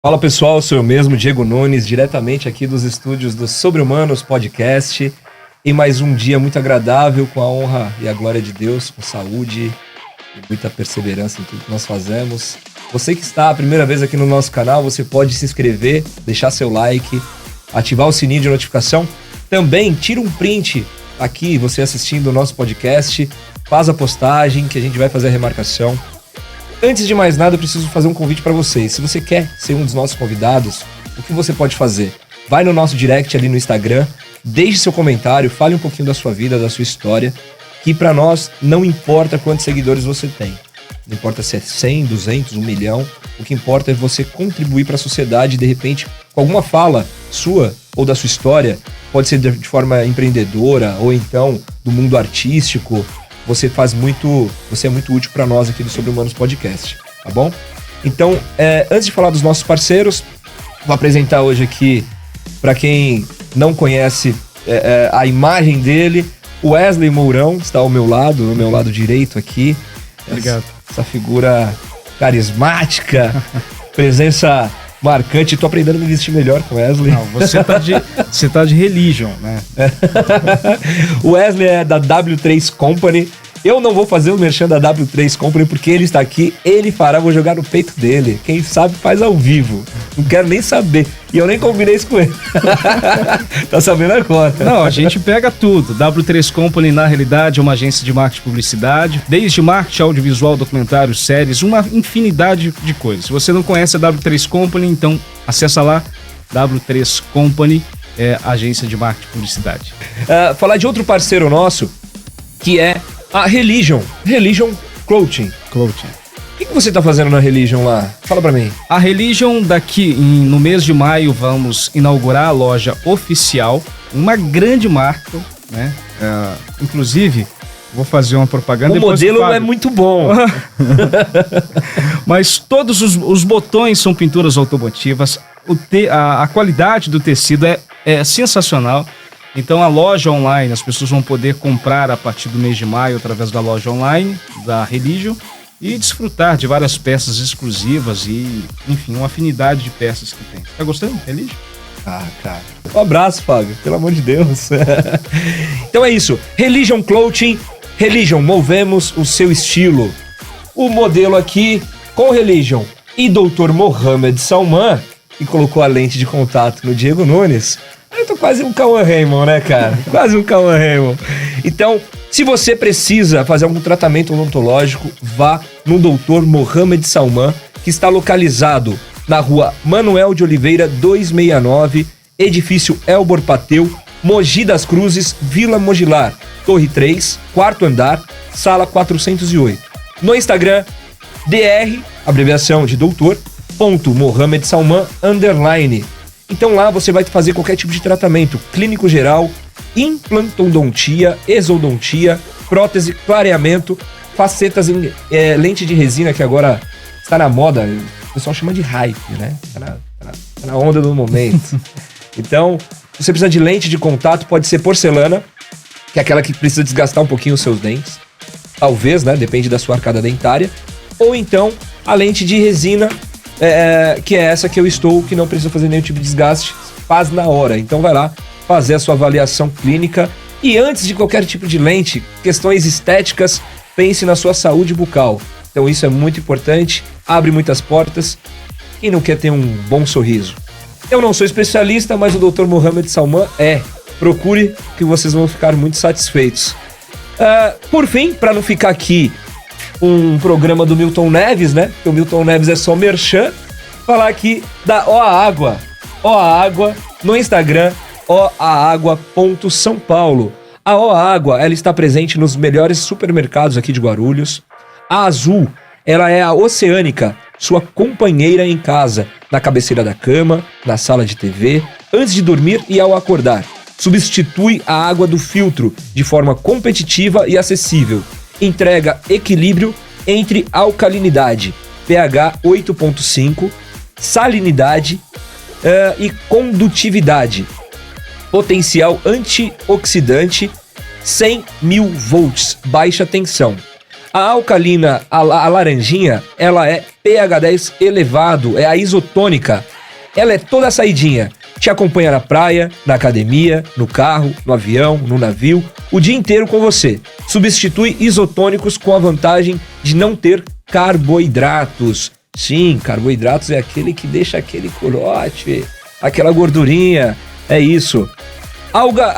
Fala pessoal, sou eu mesmo, Diego Nunes, diretamente aqui dos estúdios do Sobre-Humanos Podcast, em mais um dia muito agradável, com a honra e a glória de Deus, com saúde e muita perseverança em tudo que nós fazemos. Você que está a primeira vez aqui no nosso canal, você pode se inscrever, deixar seu like, ativar o sininho de notificação. Também tira um print aqui, você assistindo o nosso podcast, faz a postagem que a gente vai fazer a remarcação. Antes de mais nada, eu preciso fazer um convite para vocês. Se você quer ser um dos nossos convidados, o que você pode fazer? Vai no nosso direct ali no Instagram, deixe seu comentário, fale um pouquinho da sua vida, da sua história, que para nós não importa quantos seguidores você tem. Não importa se é 100, 200, 1 milhão. O que importa é você contribuir para a sociedade, de repente, com alguma fala sua ou da sua história. Pode ser de forma empreendedora ou então do mundo artístico. Você é muito útil para nós aqui do Sobre-Humanos Podcast, tá bom? Então, antes de falar dos nossos parceiros, vou apresentar hoje aqui, para quem não conhece a imagem dele, o Wesley Mourão está ao meu lado, no meu lado direito aqui. Obrigado. Essa figura carismática, presença marcante. Tô aprendendo a me vestir melhor com o Wesley. Não, você tá de Religion, né? O Wesley é da W3 Company. Eu não vou fazer o merchan da W3 Company porque ele está aqui, ele fará, vou jogar no peito dele. Quem sabe faz ao vivo. Não quero nem saber. E eu nem combinei isso com ele. Tá sabendo agora. Não, a gente pega tudo. W3 Company, na realidade, é uma agência de marketing e publicidade. Desde marketing, audiovisual, documentários, séries, uma infinidade de coisas. Se você não conhece a W3 Company, então acessa lá, W3 Company, agência de marketing e publicidade. Falar de outro parceiro nosso, que é a Religion Clothing. O que você tá fazendo na Religion lá? Fala pra mim. A Religion, no mês de maio, vamos inaugurar a loja oficial, uma grande marca, né? Inclusive, vou fazer uma propaganda. O modelo é muito bom. Mas todos os botões são pinturas automotivas, a qualidade do tecido é sensacional. Então a loja online, as pessoas vão poder comprar a partir do mês de maio através da loja online da Religion e desfrutar de várias peças exclusivas e, enfim, uma afinidade de peças que tem. Tá gostando, Religion? Ah, cara. Um abraço, Fábio, pelo amor de Deus. Então é isso. Religion Clothing, Religion, movemos o seu estilo. O modelo aqui com Religion e Dr. Mohamed Salman, que colocou a lente de contato no Diego Nunes. Eu tô quase um Cauã Raymond, né, cara? Quase um Cauã Raymond. Então, se você precisa fazer algum tratamento odontológico, vá no Dr. Mohamed Salman, que está localizado na rua Manuel de Oliveira 269, edifício Elbor Pateu, Mogi das Cruzes, Vila Mogilar, Torre 3, quarto andar, sala 408. No Instagram, dr, abreviação de doutor, .Mohamed Salman, _. Então lá você vai fazer qualquer tipo de tratamento clínico geral, implantodontia, exodontia, prótese, clareamento, facetas em lente de resina, que agora está na moda, o pessoal chama de hype, né? Tá na onda do momento. Então, se você precisa de lente de contato, pode ser porcelana, que é aquela que precisa desgastar um pouquinho os seus dentes. Talvez, né? Depende da sua arcada dentária. Ou então, a lente de resina, que é essa que eu estou, que não precisa fazer nenhum tipo de desgaste, faz na hora. Então vai lá fazer a sua avaliação clínica e antes de qualquer tipo de lente, questões estéticas, pense na sua saúde bucal. Então isso é muito importante, abre muitas portas. Quem não quer ter um bom sorriso? Eu não sou especialista, mas o Dr. Mohamed Salman procure que vocês vão ficar muito satisfeitos. Por fim, para não ficar aqui um programa do Milton Neves, né? Porque o Milton Neves é só merchan. Falar aqui da OA Água. OA Água no Instagram, oaagua.São Paulo. A OA Água, ela está presente nos melhores supermercados aqui de Guarulhos. A Azul, ela é a oceânica, sua companheira em casa, na cabeceira da cama, na sala de TV, antes de dormir e ao acordar. Substitui a água do filtro de forma competitiva e acessível. Entrega equilíbrio entre alcalinidade, pH 8.5, salinidade e condutividade. Potencial antioxidante, 100.000 volts, baixa tensão. A alcalina, a laranjinha, ela é pH 10 elevado, é a isotônica, Ela é toda saidinha. Te acompanha na praia, na academia, no carro, no avião, no navio, o dia inteiro com você. Substitui isotônicos com a vantagem de não ter carboidratos. Sim, carboidratos é aquele que deixa aquele corote, aquela gordurinha. É isso. Água,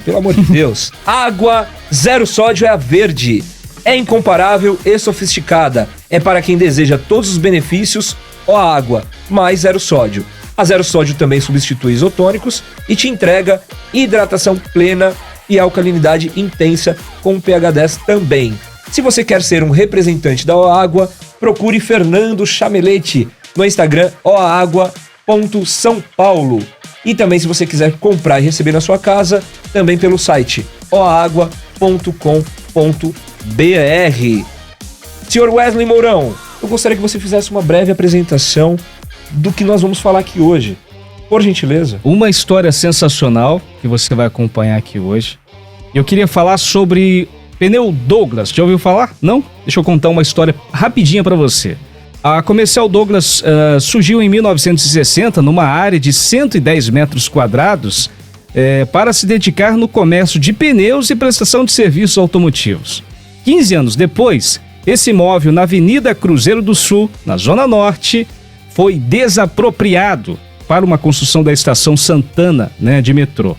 pelo amor de Deus. Água zero sódio é a verde. É incomparável e sofisticada. É para quem deseja todos os benefícios, a água, mais zero sódio. A zero sódio também substitui isotônicos e te entrega hidratação plena e alcalinidade intensa com pH 10 também. Se você quer ser um representante da Oágua, procure Fernando Chamelete no Instagram oaagua.sãopaulo. E também se você quiser comprar e receber na sua casa, também pelo site oaagua.com.br. Senhor Wesley Mourão, eu gostaria que você fizesse uma breve apresentação do que nós vamos falar aqui hoje. Por gentileza. Uma história sensacional que você vai acompanhar aqui hoje. Eu queria falar sobre pneu Douglas. Já ouviu falar? Não? Deixa eu contar uma história rapidinha para você. A Comercial Douglas surgiu em 1960 numa área de 110 metros quadrados para se dedicar no comércio de pneus e prestação de serviços automotivos. 15 anos depois, esse imóvel na Avenida Cruzeiro do Sul, na Zona Norte, foi desapropriado para uma construção da Estação Santana, de metrô.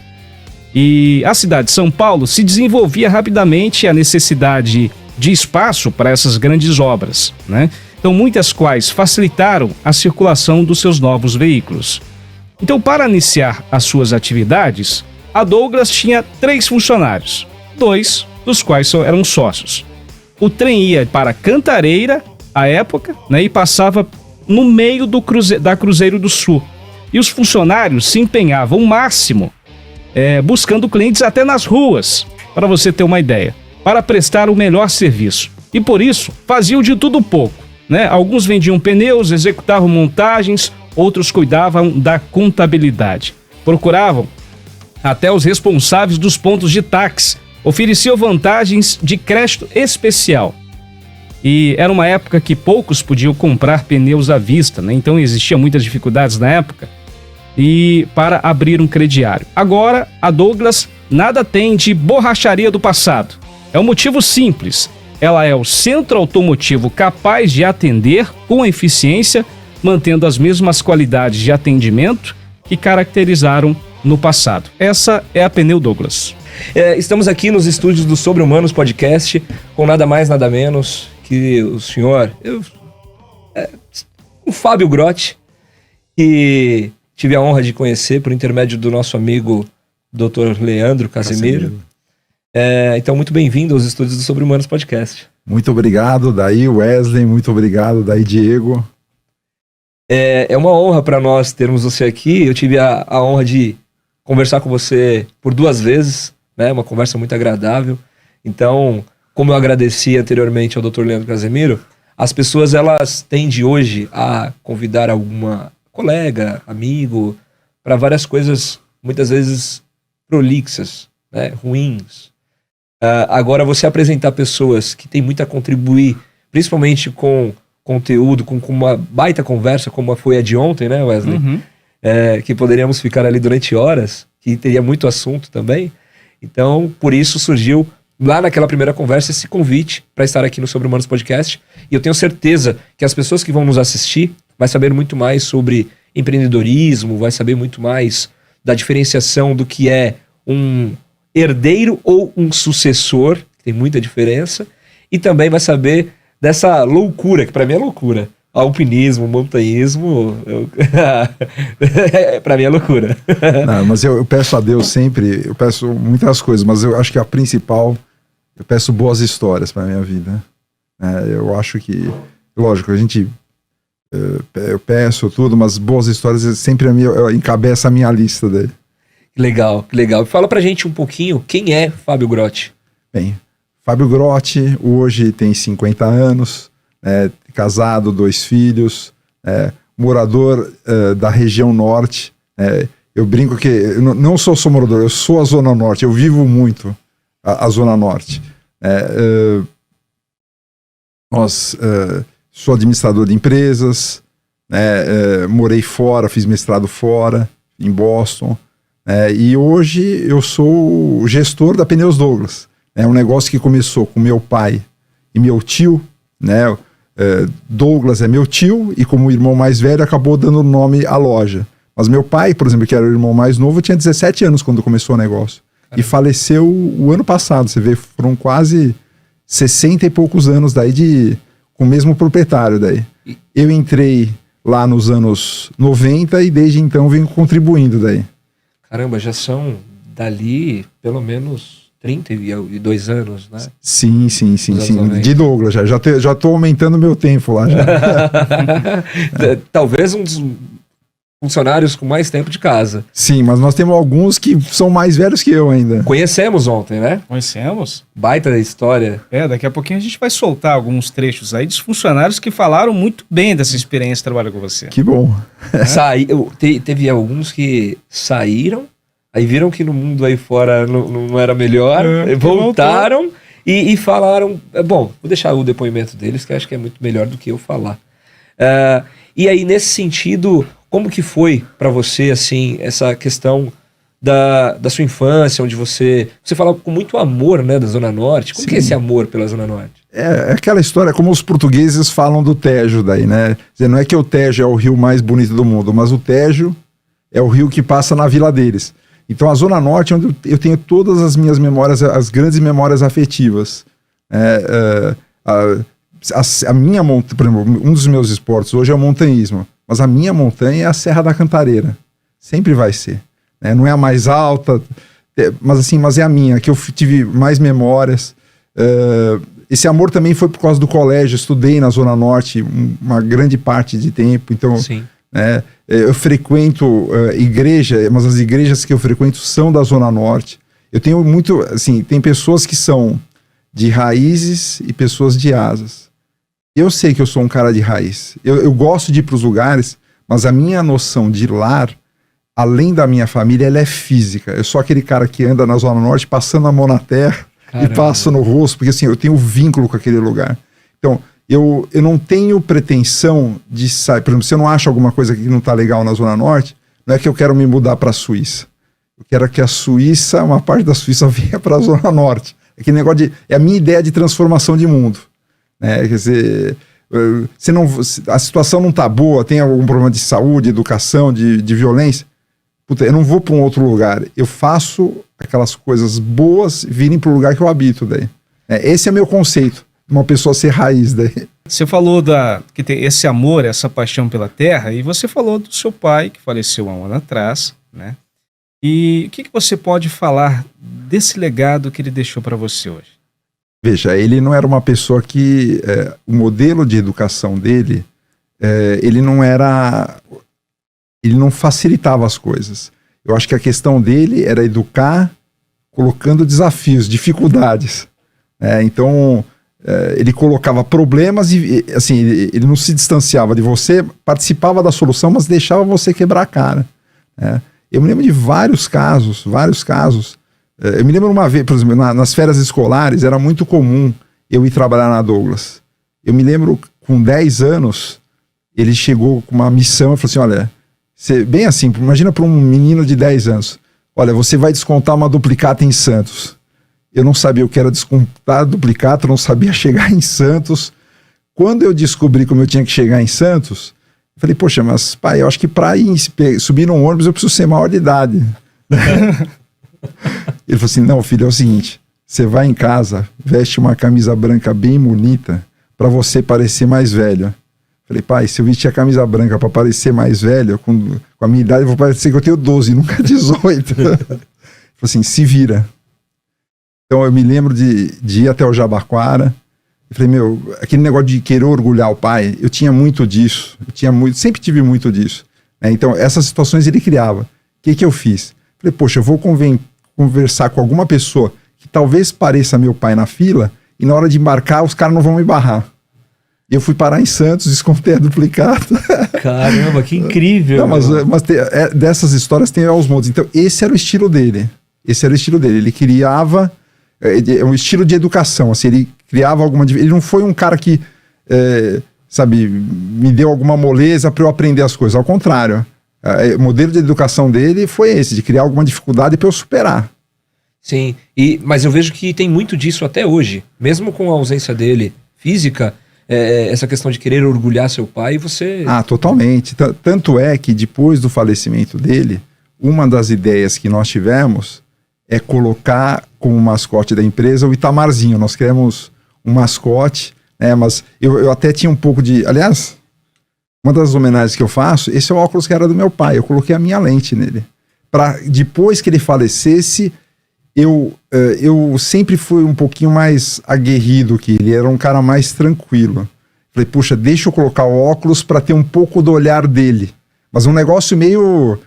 E a cidade de São Paulo se desenvolvia rapidamente a necessidade de espaço para essas grandes obras, Então, muitas quais facilitaram a circulação dos seus novos veículos. Então, para iniciar as suas atividades, a Douglas tinha 3 funcionários, 2 dos quais eram sócios. O trem ia para Cantareira, à época, e passava no meio da Cruzeiro do Sul. E os funcionários se empenhavam ao máximo, buscando clientes até nas ruas, para você ter uma ideia, para prestar o melhor serviço. E por isso, faziam de tudo um pouco. Alguns vendiam pneus, executavam montagens, outros cuidavam da contabilidade. Procuravam até os responsáveis dos pontos de táxi, ofereciam vantagens de crédito especial. E era uma época que poucos podiam comprar pneus à vista, Então existiam muitas dificuldades na época e para abrir um crediário. Agora, a Douglas nada tem de borracharia do passado. É um motivo simples. Ela é o centro automotivo capaz de atender com eficiência, mantendo as mesmas qualidades de atendimento que caracterizaram no passado. Essa é a Pneu Douglas. Estamos aqui nos estúdios do Sobre Humanos Podcast, com nada mais, nada menos que o senhor, o Fábio Grotti, que tive a honra de conhecer por intermédio do nosso amigo Dr. Leandro Casemiro. Então, muito bem-vindo aos estúdios do Sobre Humanos Podcast. Muito obrigado, daí Wesley, muito obrigado, daí Diego. É uma honra para nós termos você aqui. Eu tive a honra de conversar com você por 2 vezes, uma conversa muito agradável. Então, como eu agradeci anteriormente ao Dr. Leandro Casemiro, as pessoas elas tendem hoje a convidar alguma colega, amigo, para várias coisas, muitas vezes prolixas, ruins. Agora, você apresentar pessoas que têm muito a contribuir, principalmente com conteúdo, com uma baita conversa, como foi a de ontem, Wesley? Uhum. Que poderíamos ficar ali durante horas, que teria muito assunto também. Então, por isso surgiu, lá naquela primeira conversa, esse convite para estar aqui no Sobre Humanos Podcast. E eu tenho certeza que as pessoas que vão nos assistir vai saber muito mais sobre empreendedorismo, vai saber muito mais da diferenciação do que é um herdeiro ou um sucessor, que tem muita diferença, e também vai saber dessa loucura, que para mim é loucura. Alpinismo, montanhismo, para mim é loucura. Não, mas eu peço a Deus sempre, eu peço muitas coisas, mas eu acho que a principal, eu peço boas histórias para minha vida. Eu acho que, lógico, a gente, eu peço tudo, mas boas histórias sempre encabeça a minha lista dele. Que legal. Fala pra gente um pouquinho, quem é Fábio Grotti? Bem, Fábio Grotti hoje tem 50 anos, casado, 2 filhos, morador da região norte. Eu brinco que eu não sou morador, eu sou a Zona Norte, eu vivo muito a Zona Norte. Sou administrador de empresas, né? Morei fora, fiz mestrado fora, em Boston, e hoje eu sou o gestor da Pneus Douglas. É um negócio que começou com meu pai e meu tio, né? Douglas é meu tio e como irmão mais velho acabou dando nome à loja. Mas meu pai, por exemplo, que era o irmão mais novo, tinha 17 anos quando começou o negócio. Caramba. E faleceu o ano passado. Você vê, foram quase 60 e poucos anos daí com o mesmo proprietário daí. Eu entrei lá nos anos 90 e desde então venho contribuindo daí. Caramba, já são dali pelo menos 32 anos, né? Sim. De Douglas, já tô aumentando meu tempo lá. Já. Talvez um dos funcionários com mais tempo de casa. Sim, mas nós temos alguns que são mais velhos que eu ainda. Conhecemos ontem, né? Conhecemos. Baita da história. Daqui a pouquinho a gente vai soltar alguns trechos aí dos funcionários que falaram muito bem dessa experiência trabalhando com você. Que bom. Teve alguns que saíram, aí viram que no mundo aí fora não era melhor, voltaram e falaram... Bom, vou deixar o depoimento deles, que acho que é muito melhor do que eu falar. E aí, nesse sentido, como que foi para você, assim, essa questão da sua infância, onde você fala com muito amor, né, da Zona Norte? Como que é esse amor pela Zona Norte? É aquela história, como os portugueses falam do Tejo daí, né? Quer dizer, não é que o Tejo é o rio mais bonito do mundo, mas o Tejo é o rio que passa na vila deles. Então a Zona Norte é onde eu tenho todas as minhas memórias, as grandes memórias afetivas. A minha montanha, por exemplo, um dos meus esportes hoje é o montanhismo, mas a minha montanha é a Serra da Cantareira. Sempre vai ser. Né? Não é a mais alta, mas é a minha, que eu tive mais memórias. Esse amor também foi por causa do colégio, estudei na Zona Norte uma grande parte de tempo, então... Sim. Eu frequento igreja, mas as igrejas que eu frequento são da Zona Norte. Eu tenho muito, assim, tem pessoas que são de raízes e pessoas de asas. Eu sei que eu sou um cara de raiz. Eu gosto de ir para os lugares, mas a minha noção de lar, além da minha família, ela é física. Eu sou aquele cara que anda na Zona Norte passando a mão na terra. Caramba. E passo no rosto, porque assim, eu tenho vínculo com aquele lugar. Então, eu não tenho pretensão de sair. Por exemplo, se eu não acho alguma coisa que não está legal na Zona Norte, não é que eu quero me mudar para a Suíça. Eu quero que a Suíça, uma parte da Suíça, venha para a Zona Norte. Aquele negócio é a minha ideia de transformação de mundo. Quer dizer, a situação não está boa, tem algum problema de saúde, educação, de violência. Puta, eu não vou para um outro lugar. Eu faço aquelas coisas boas virem para o lugar que eu habito daí. Esse é meu conceito. Uma pessoa ser raiz daí. Você falou que tem esse amor, essa paixão pela terra, e você falou do seu pai, que faleceu há um ano atrás, né? E o que você pode falar desse legado que ele deixou para você hoje? Veja, ele não era uma pessoa que... o modelo de educação dele, ele não facilitava as coisas. Eu acho que a questão dele era educar colocando desafios, dificuldades. Então... ele colocava problemas e assim, ele não se distanciava de você, participava da solução, mas deixava você quebrar a cara. Eu me lembro de vários casos. Eu me lembro uma vez, por exemplo, nas férias escolares, era muito comum eu ir trabalhar na Douglas. Eu me lembro, com 10 anos, ele chegou com uma missão e falou assim, olha, bem assim, imagina para um menino de 10 anos, olha, você vai descontar uma duplicata em Santos. Eu não sabia o que era descontar duplicata, não sabia chegar em Santos. Quando eu descobri como eu tinha que chegar em Santos, eu falei, poxa, mas pai, eu acho que para subir num ônibus eu preciso ser maior de idade. Ele falou assim, não, filho, é o seguinte, você vai em casa, veste uma camisa branca bem bonita para você parecer mais velho. Eu falei, pai, se eu vestir a camisa branca para parecer mais velho, com a minha idade eu vou parecer que eu tenho 12, nunca 18. Ele falou assim, se vira. Então eu me lembro de ir até o Jabaquara. Eu falei, aquele negócio de querer orgulhar o pai, eu tinha muito disso. Sempre tive muito disso. Então essas situações ele criava. O que eu fiz? Falei, poxa, eu vou conversar com alguma pessoa que talvez pareça meu pai na fila e na hora de embarcar os caras não vão me barrar. E eu fui parar em Santos, descontei a duplicata. Caramba, que incrível. Não, mas dessas histórias tem aos montes. Então esse era o estilo dele. Ele criava... um estilo de educação, assim, ele criava ele não foi um cara que sabe, me deu alguma moleza para eu aprender as coisas. Ao contrário, o modelo de educação dele foi esse, de criar alguma dificuldade para eu superar. Sim, mas eu vejo que tem muito disso até hoje. Mesmo com a ausência dele física, essa questão de querer orgulhar seu pai, você... Ah, totalmente. Tanto é que depois do falecimento dele, uma das ideias que nós tivemos é colocar como mascote da empresa o Itamarzinho. Nós criamos um mascote, né, mas eu até tinha um pouco de... Aliás, uma das homenagens que eu faço, esse é o óculos que era do meu pai. Eu coloquei a minha lente nele. Para depois que ele falecesse, eu sempre fui um pouquinho mais aguerrido que ele. Era um cara mais tranquilo. Falei, puxa, deixa eu colocar o óculos para ter um pouco do olhar dele. Mas um negócio meio...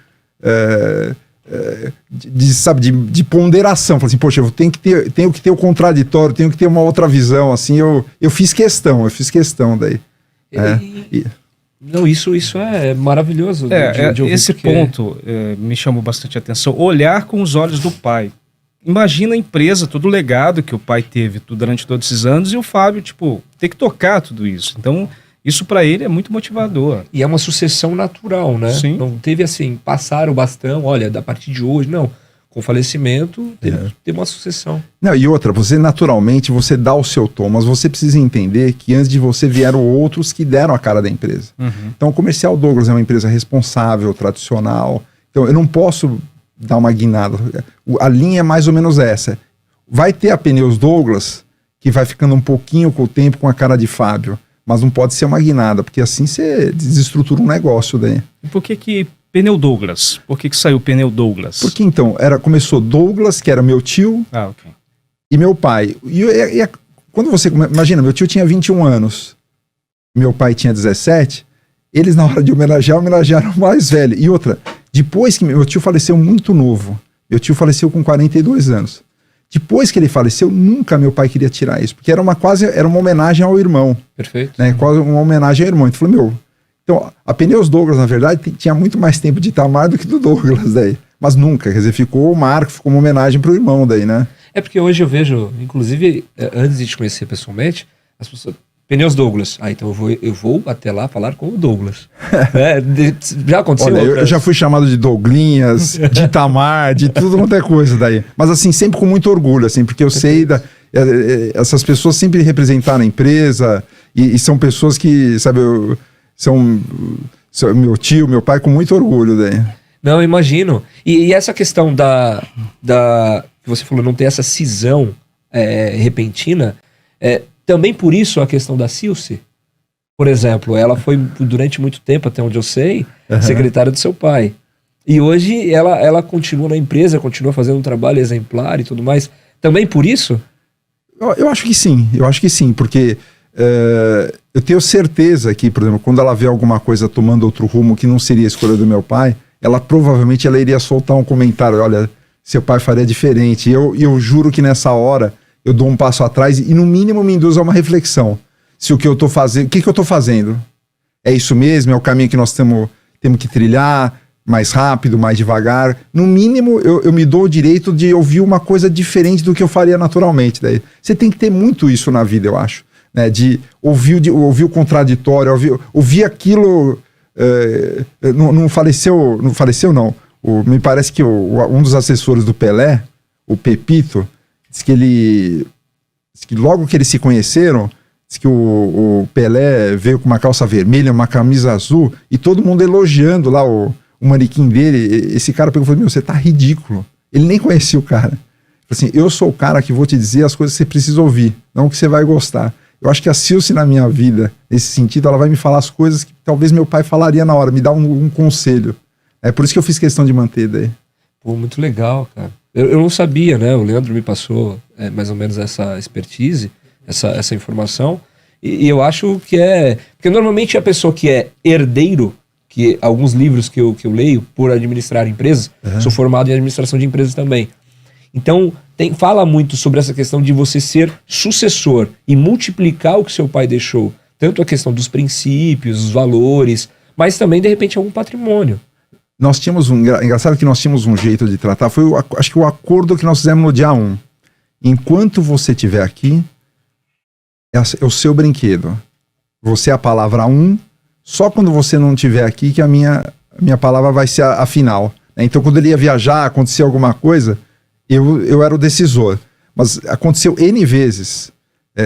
de ponderação. Falei assim, poxa, eu tenho que ter o contraditório, tenho que ter uma outra visão, assim, eu fiz questão daí. Não, isso é maravilhoso. De ouvir, esse porque... ponto me chamou bastante atenção. Olhar com os olhos do pai. Imagina a empresa, todo o legado que o pai teve durante todos esses anos e o Fábio, ter que tocar tudo isso. Então, isso para ele é muito motivador. E é uma sucessão natural, né? Sim. Não teve assim, passar o bastão, olha, da partir de hoje, não. Com o falecimento, teve uma sucessão. Não, e outra, você naturalmente, você dá o seu tom, mas você precisa entender que antes de você vieram outros que deram a cara da empresa. Uhum. Então, o Comercial Douglas é uma empresa responsável, tradicional. Então, eu não posso dar uma guinada. A linha é mais ou menos essa. Vai ter a Pneus Douglas, que vai ficando um pouquinho com o tempo com a cara de Fábio. Mas não pode ser uma guinada, porque assim você desestrutura um negócio daí. E por que Pneu Douglas? Por que saiu Pneu Douglas? Porque então, começou Douglas, que era meu tio, ok. E meu pai. Quando você... Imagina, meu tio tinha 21 anos, meu pai tinha 17, eles na hora de homenagearam o mais velho. E outra, depois que meu tio faleceu muito novo, meu tio faleceu com 42 anos. Depois que ele faleceu, nunca meu pai queria tirar isso, porque era uma homenagem ao irmão. Perfeito. Né? Quase uma homenagem ao irmão. Então, falou, então, a Pneus Douglas, na verdade, tinha muito mais tempo de Itamar do que do Douglas daí. Mas nunca, quer dizer, ficou o marco, ficou uma homenagem pro irmão daí, né? É porque hoje eu vejo, inclusive, antes de te conhecer pessoalmente, as pessoas... Pneus Douglas. Então eu vou até lá falar com o Douglas. Já aconteceu? Olha, eu já fui chamado de Douglinhas, de Itamar, de tudo quanto é coisa daí. Mas assim, sempre com muito orgulho, assim, porque eu sei essas pessoas sempre representaram a empresa e são pessoas que, sabe, são meu tio, meu pai, com muito orgulho daí. Não, imagino. E essa questão que você falou, não ter essa cisão repentina, também por isso a questão da Cilce, por exemplo, ela foi durante muito tempo, até onde eu sei, secretária do seu pai. E hoje ela continua na empresa, continua fazendo um trabalho exemplar e tudo mais. Também por isso? Eu acho que sim, porque eu tenho certeza que, por exemplo, quando ela vê alguma coisa tomando outro rumo que não seria a escolha do meu pai, provavelmente ela iria soltar um comentário, olha, seu pai faria diferente. E eu juro que nessa hora eu dou um passo atrás e no mínimo me induz a uma reflexão. Se o que eu estou fazendo, o que eu estou fazendo? É isso mesmo? É o caminho que nós temos que trilhar mais rápido, mais devagar? No mínimo eu me dou o direito de ouvir uma coisa diferente do que eu faria naturalmente. Daí. Você tem que ter muito isso na vida, eu acho. Né? De ouvir o contraditório, ouvir aquilo... Não faleceu, me parece que um dos assessores do Pelé, o Pepito, diz que logo que eles se conheceram, diz que o Pelé veio com uma calça vermelha, uma camisa azul, e todo mundo elogiando lá o manequim dele. Esse cara pegou e falou, você tá ridículo. Ele nem conhecia o cara. Ele falou assim, eu sou o cara que vou te dizer as coisas que você precisa ouvir, não que você vai gostar. Eu acho que a Cilce na minha vida, nesse sentido, ela vai me falar as coisas que talvez meu pai falaria na hora, me dar um conselho. É por isso que eu fiz questão de manter daí. Pô, muito legal, cara. Eu não sabia, né? O Leandro me passou mais ou menos essa expertise, essa informação. E eu acho que porque normalmente a pessoa que é herdeiro, que alguns livros que eu leio por administrar empresas, sou formado em administração de empresas também. Então, fala muito sobre essa questão de você ser sucessor e multiplicar o que seu pai deixou. Tanto a questão dos princípios, os valores, mas também, de repente, algum patrimônio. Nós tínhamos engraçado que nós tínhamos um jeito de tratar, acho que o acordo que nós fizemos no dia 1. Enquanto você estiver aqui, é o seu brinquedo. Você é a palavra só quando você não estiver aqui que a minha palavra vai ser a final. Então, quando ele ia viajar, acontecia alguma coisa, eu era o decisor. Mas aconteceu N vezes.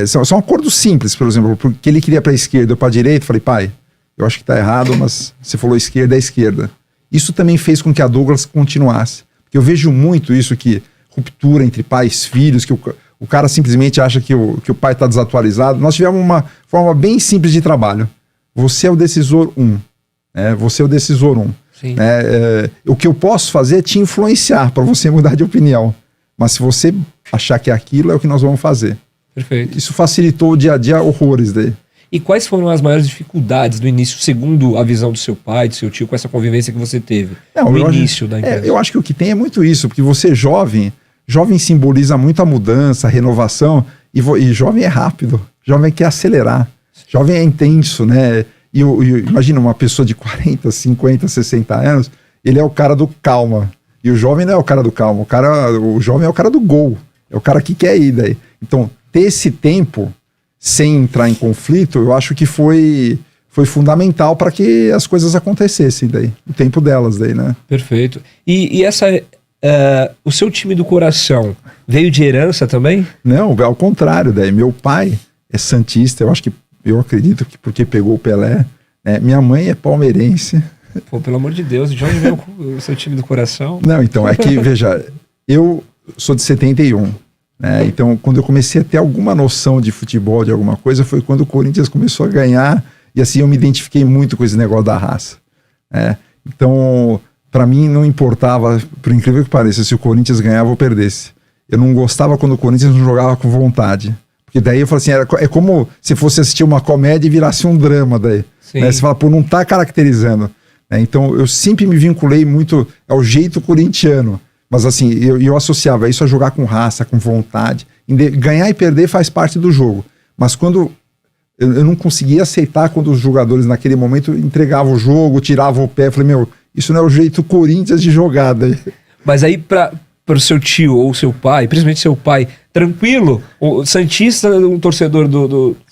São acordos simples, por exemplo, porque ele queria para a esquerda ou para a direita. Eu falei, pai, eu acho que está errado, mas você falou esquerda, é esquerda. Isso também fez com que a Douglas continuasse. Porque eu vejo muito isso, que ruptura entre pais e filhos, que o cara simplesmente acha que o pai está desatualizado. Nós tivemos uma forma bem simples de trabalho. Você é o decisor 1. Você é o decisor 1. Sim. O que eu posso fazer é te influenciar para você mudar de opinião. Mas se você achar que é aquilo, é o que nós vamos fazer. Perfeito. Isso facilitou o dia a dia horrores daí. E quais foram as maiores dificuldades do início, segundo a visão do seu pai, do seu tio, com essa convivência que você teve no início da empresa? Eu acho que o que tem é muito isso, porque você jovem simboliza muito a mudança, a renovação, e jovem é rápido, jovem quer acelerar, jovem é intenso, né? E imagina uma pessoa de 40, 50, 60 anos, ele é o cara do calma, e o jovem não é o cara do calma, o jovem é o cara do gol, é o cara que quer ir daí. Então, ter esse tempo sem entrar em conflito, eu acho que foi fundamental para que as coisas acontecessem daí, o tempo delas daí, né? Perfeito. E essa, o seu time do coração veio de herança também? Não, ao contrário daí, meu pai é santista, eu acredito que porque pegou o Pelé, né? Minha mãe é palmeirense. Pô, pelo amor de Deus, de onde veio o seu time do coração? Não, então, é que, veja, eu sou de 71, então, quando eu comecei a ter alguma noção de futebol, de alguma coisa, foi quando o Corinthians começou a ganhar, e assim eu me identifiquei muito com esse negócio da raça. Então, para mim não importava, por incrível que pareça, se o Corinthians ganhava ou perdesse. Eu não gostava quando o Corinthians não jogava com vontade. Porque daí eu falo assim, é como se fosse assistir uma comédia e virasse um drama daí. Você fala, pô, não tá caracterizando. Então, eu sempre me vinculei muito ao jeito corintiano. Mas assim, eu associava isso a jogar com raça, com vontade. Ganhar e perder faz parte do jogo. Mas quando eu não conseguia aceitar quando os jogadores naquele momento entregavam o jogo, tiravam o pé. Eu falei, isso não é o jeito Corinthians de jogada. Mas aí para o seu tio ou seu pai, principalmente seu pai, tranquilo? O santista, um torcedor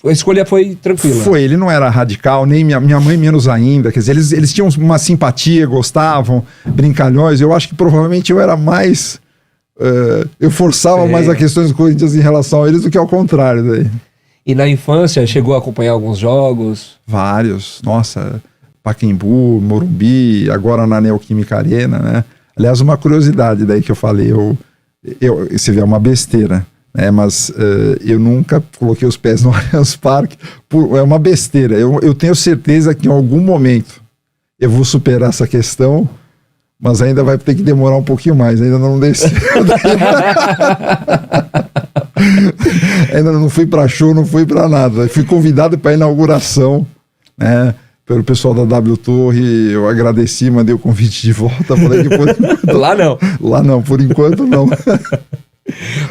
a escolha foi tranquila? Foi, ele não era radical, nem minha mãe menos ainda. Quer dizer, eles tinham uma simpatia, gostavam, brincalhões. Eu acho que provavelmente eu era mais... eu forçava mais as questões do Corinthians em relação a eles do que ao contrário daí. E na infância chegou a acompanhar alguns jogos? Vários. Nossa, Pacaembu, Morumbi, agora na Neoquímica Arena, né? Aliás, uma curiosidade daí que eu falei, você vê, é uma besteira, né? Mas eu nunca coloquei os pés no Allianz Parque, é uma besteira. Eu tenho certeza que em algum momento eu vou superar essa questão, mas ainda vai ter que demorar um pouquinho mais, ainda não desceu. Ainda não fui para show, não fui para nada. Fui convidado para a inauguração, né? Pelo pessoal da W Torre, eu agradeci, mandei o convite de volta. Falei que por enquanto... Lá não? Lá não, por enquanto não.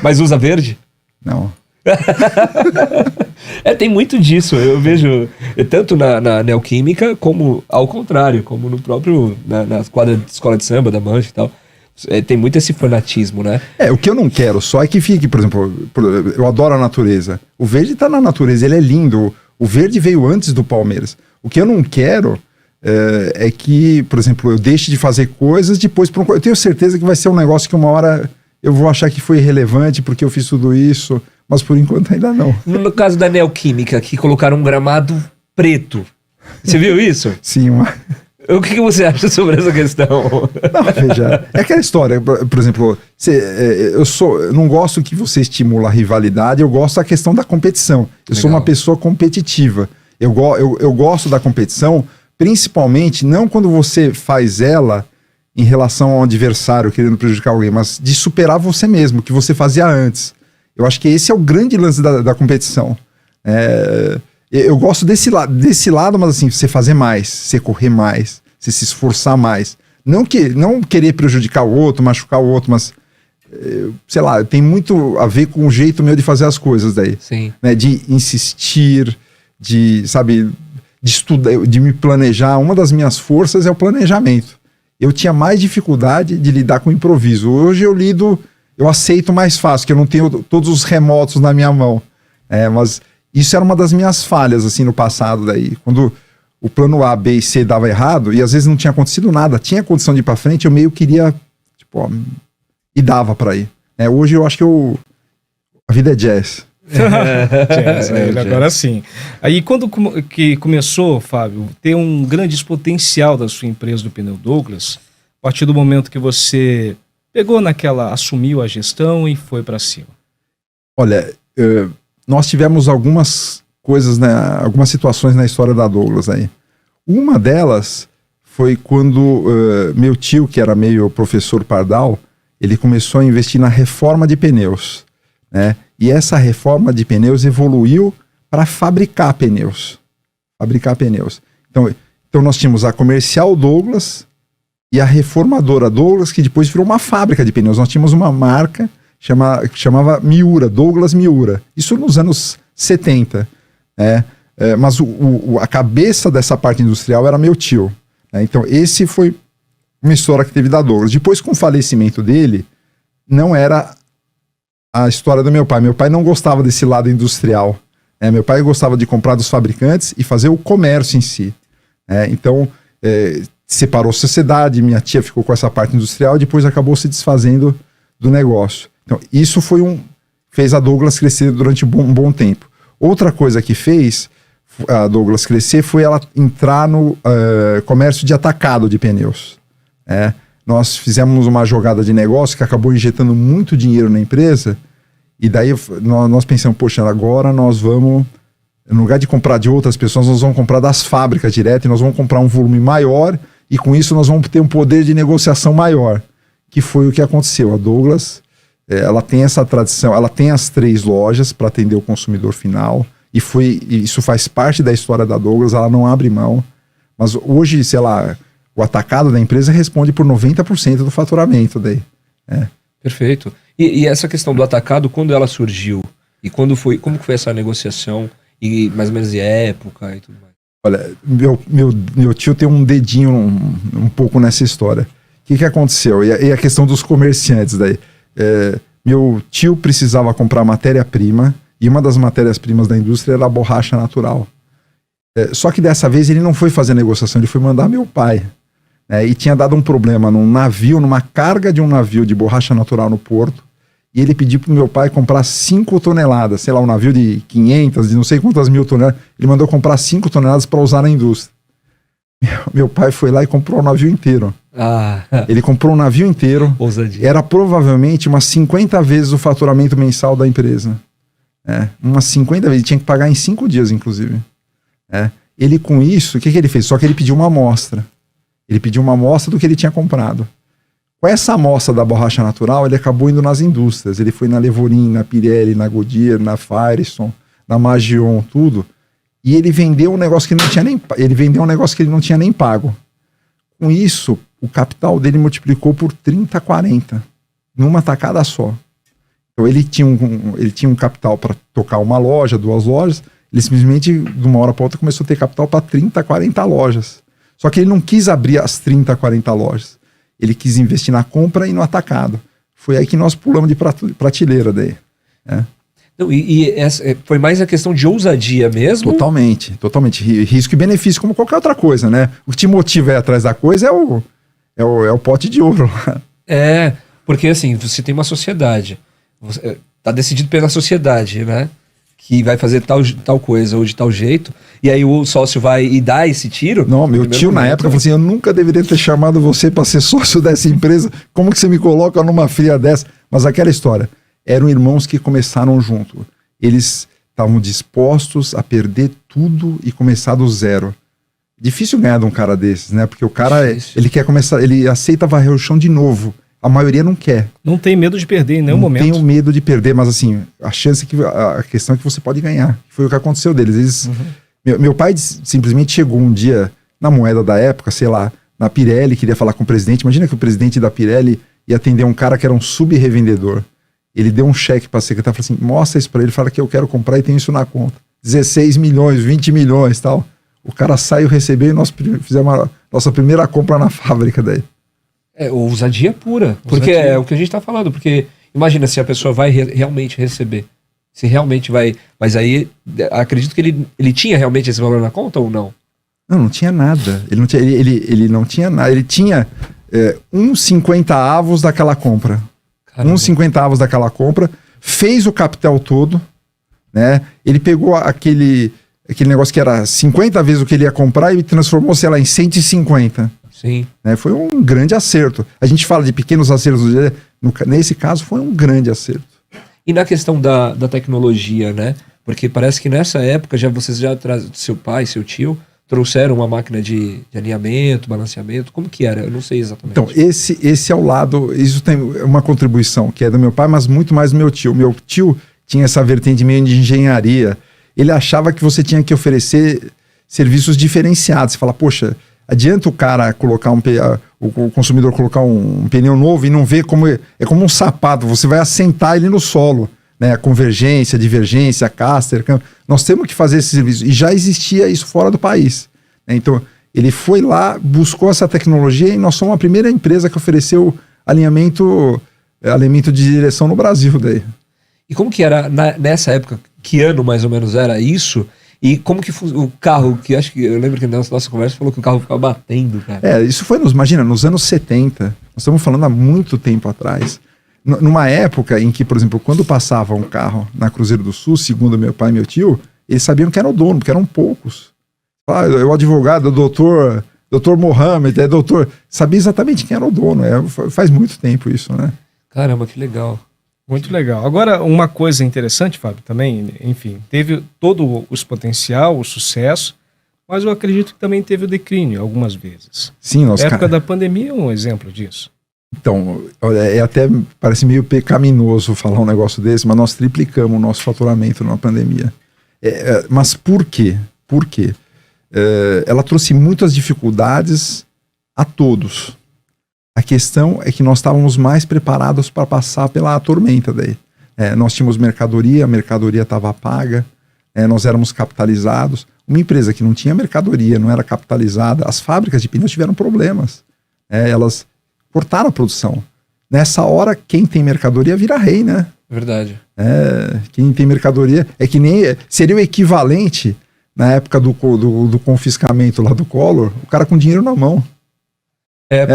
Mas usa verde? Não. Tem muito disso, eu vejo tanto na Neoquímica como ao contrário, como no próprio, na quadra de escola de samba da Mancha e tal. Tem muito esse fanatismo, né? O que eu não quero só é que fique, por exemplo, eu adoro a natureza. O verde tá na natureza, ele é lindo. O verde veio antes do Palmeiras. O que eu não quero é que, por exemplo, eu deixe de fazer coisas depois... Eu tenho certeza que vai ser um negócio que uma hora eu vou achar que foi irrelevante porque eu fiz tudo isso, mas por enquanto ainda não. No caso da Neoquímica, que colocaram um gramado preto. Você viu isso? Sim. O que você acha sobre essa questão? Não, veja, é aquela história, por exemplo, eu não gosto que você estimula a rivalidade, eu gosto da questão da competição. Eu sou uma pessoa competitiva. Eu gosto da competição, principalmente, não quando você faz ela em relação ao adversário querendo prejudicar alguém, mas de superar você mesmo, que você fazia antes. Eu acho que esse é o grande lance da competição. Eu gosto desse lado, mas assim, você fazer mais, você correr mais, você se esforçar mais. Não querer prejudicar o outro, machucar o outro, mas, sei lá, tem muito a ver com o jeito meu de fazer as coisas daí. Sim. Né? De insistir, de estudar, de me planejar. Uma das minhas forças é o planejamento. Eu tinha mais dificuldade de lidar com o improviso. Hoje eu aceito mais fácil, que eu não tenho todos os remotos na minha mão. Mas Isso era uma das minhas falhas, assim, no passado daí. Quando o plano A, B e C dava errado, e às vezes não tinha acontecido nada, tinha condição de ir pra frente, eu meio queria, tipo, ó, e dava pra ir. Hoje eu acho que a vida é jazz. Agora sim. Aí quando que começou, Fábio, ter um grande potencial da sua empresa do Pneu Douglas, a partir do momento que você pegou assumiu a gestão e foi para cima? Olha, nós tivemos algumas coisas, né, algumas situações na história da Douglas aí. Uma delas foi quando meu tio, que era meio professor pardal, ele começou a investir na reforma de pneus, né? E essa reforma de pneus evoluiu para fabricar pneus. Então nós tínhamos a comercial Douglas e a reformadora Douglas, que depois virou uma fábrica de pneus. Nós tínhamos uma marca que chamava Miura, Douglas Miura. Isso nos anos 70. Mas a cabeça dessa parte industrial era meu tio. Então esse foi uma história que teve da Douglas. Depois, com o falecimento dele, não era a história do meu pai. Meu pai não gostava desse lado industrial. Meu pai gostava de comprar dos fabricantes e fazer o comércio em si. Então, separou a sociedade, minha tia ficou com essa parte industrial e depois acabou se desfazendo do negócio. Então, isso fez a Douglas crescer durante um bom tempo. Outra coisa que fez a Douglas crescer foi ela entrar no comércio de atacado de pneus. Nós fizemos uma jogada de negócio que acabou injetando muito dinheiro na empresa, e daí nós pensamos, poxa, agora nós vamos, no lugar de comprar de outras pessoas, nós vamos comprar das fábricas direto, e nós vamos comprar um volume maior, e com isso nós vamos ter um poder de negociação maior, que foi o que aconteceu. A Douglas, ela tem essa tradição, ela tem as 3 lojas para atender o consumidor final, e isso faz parte da história da Douglas, ela não abre mão, mas hoje, sei lá, o atacado da empresa responde por 90% do faturamento daí. Perfeito. E essa questão do atacado, quando ela surgiu? E como que foi essa negociação? E mais ou menos de época e tudo mais? Olha, meu tio tem um dedinho um pouco nessa história. O que aconteceu? E a questão dos comerciantes daí. Meu tio precisava comprar matéria-prima, e uma das matérias-primas da indústria era a borracha natural. Só que dessa vez ele não foi fazer negociação, ele foi mandar meu pai. E tinha dado um problema numa carga de um navio de borracha natural no porto, e ele pediu pro meu pai comprar 5 toneladas, sei lá, um navio de 500, de não sei quantas mil toneladas, ele mandou comprar 5 toneladas para usar na indústria. Meu pai foi lá e comprou o navio inteiro. Ele comprou um navio inteiro, ousadia. Era provavelmente umas 50 vezes o faturamento mensal da empresa. Umas 50 vezes, ele tinha que pagar em 5 dias, inclusive. Ele com isso, o que ele fez? Só que ele pediu uma amostra. Ele pediu uma amostra do que ele tinha comprado. Com essa amostra da borracha natural, ele acabou indo nas indústrias. Ele foi na Levorin, na Pirelli, na Goodyear, na Firestone, na Magion, tudo. E ele vendeu um negócio que ele não tinha nem pago. Com isso, o capital dele multiplicou por 30, 40, numa tacada só. Então ele tinha um capital para tocar uma loja, 2 lojas. Ele simplesmente, de uma hora para outra, começou a ter capital para 30, 40 lojas. Só que ele não quis abrir as 30, 40 lojas. Ele quis investir na compra e no atacado. Foi aí que nós pulamos de prateleira daí. Não, foi mais a questão de ousadia mesmo? Totalmente. Risco e benefício, como qualquer outra coisa, né? O que te motiva aí atrás da coisa é o pote de ouro. Porque assim, você tem uma sociedade. Tá decidido pela sociedade, né? Que vai fazer tal coisa ou de tal jeito, e aí o sócio vai e dá esse tiro. Não, meu tio na época falou assim, eu nunca deveria ter chamado você para ser sócio dessa empresa, como que você me coloca numa fria dessa? Mas aquela história, eram irmãos que começaram junto, eles estavam dispostos a perder tudo e começar do zero. Difícil ganhar de um cara desses, né? Porque o cara, ele quer começar, ele aceita varrer o chão de novo. A maioria não quer. Não tem medo de perder em nenhum momento. Não tenho medo de perder, mas assim, a questão é que você pode ganhar. Foi o que aconteceu deles. Meu pai simplesmente chegou um dia na moeda da época, sei lá, na Pirelli, queria falar com o presidente. Imagina que o presidente da Pirelli ia atender um cara que era um subrevendedor. Ele deu um cheque para a secretária e falou assim, mostra isso para ele, fala que eu quero comprar e tenho isso na conta. 16 milhões, 20 milhões e tal. O cara saiu, recebeu e nós fizemos a nossa primeira compra na fábrica daí. Ousadia pura. Porque é o que a gente tá falando. Porque imagina se a pessoa vai realmente receber. Se realmente vai... Mas aí, acredito que ele tinha realmente esse valor na conta ou não? Não tinha nada. Ele não tinha nada. Ele tinha 1/50 daquela compra. Caramba. 1/50 daquela compra, fez o capital todo, né? Ele pegou aquele negócio que era 50 vezes o que ele ia comprar e transformou, sei lá, em 150. Sim. Né? Foi um grande acerto. A gente fala de pequenos acertos, nesse caso foi um grande acerto. E na questão da tecnologia, né? Porque parece que nessa época vocês já seu pai, seu tio, trouxeram uma máquina de alinhamento, balanceamento. Como que era? Eu não sei exatamente. Então, esse é o lado... Isso tem uma contribuição que é do meu pai, mas muito mais do meu tio. Meu tio tinha essa vertente meio de engenharia. Ele achava que você tinha que oferecer serviços diferenciados. Você fala, poxa, adianta o cara colocar o consumidor colocar um pneu novo e não ver como... É como um sapato, você vai assentar ele no solo. Né, convergência, divergência, caster, nós temos que fazer esse serviço, e já existia isso fora do país, né? Então ele foi lá, buscou essa tecnologia, e nós somos a primeira empresa que ofereceu alinhamento de direção no Brasil daí. E como que era nessa época, que ano mais ou menos era isso, e como que o carro, que acho que eu lembro que na nossa conversa falou que o carro ficava batendo, cara. Isso foi, imagina, nos anos 70, nós estamos falando há muito tempo atrás. Numa época em que, por exemplo, quando passava um carro na Cruzeiro do Sul, segundo meu pai e meu tio, eles sabiam que era o dono, porque eram poucos. O advogado, o doutor Mohamed, sabia exatamente quem era o dono. Faz muito tempo isso, né? Caramba, que legal. Muito legal. Agora, uma coisa interessante, Fábio, também, enfim, teve todo o potencial, o sucesso, mas eu acredito que também teve o declínio algumas vezes. Sim, a época da pandemia é um exemplo disso. Então, até parece meio pecaminoso falar um negócio desse, mas nós triplicamos o nosso faturamento na pandemia. Mas por quê? Por quê? Ela trouxe muitas dificuldades a todos. A questão é que nós estávamos mais preparados para passar pela tormenta daí. Nós tínhamos mercadoria, a mercadoria estava paga, nós éramos capitalizados. Uma empresa que não tinha mercadoria, não era capitalizada, as fábricas de pneus tiveram problemas. Elas cortaram a produção. Nessa hora, quem tem mercadoria vira rei, né? Verdade. Quem tem mercadoria seria o equivalente na época do confiscamento lá do Collor, o cara com dinheiro na mão.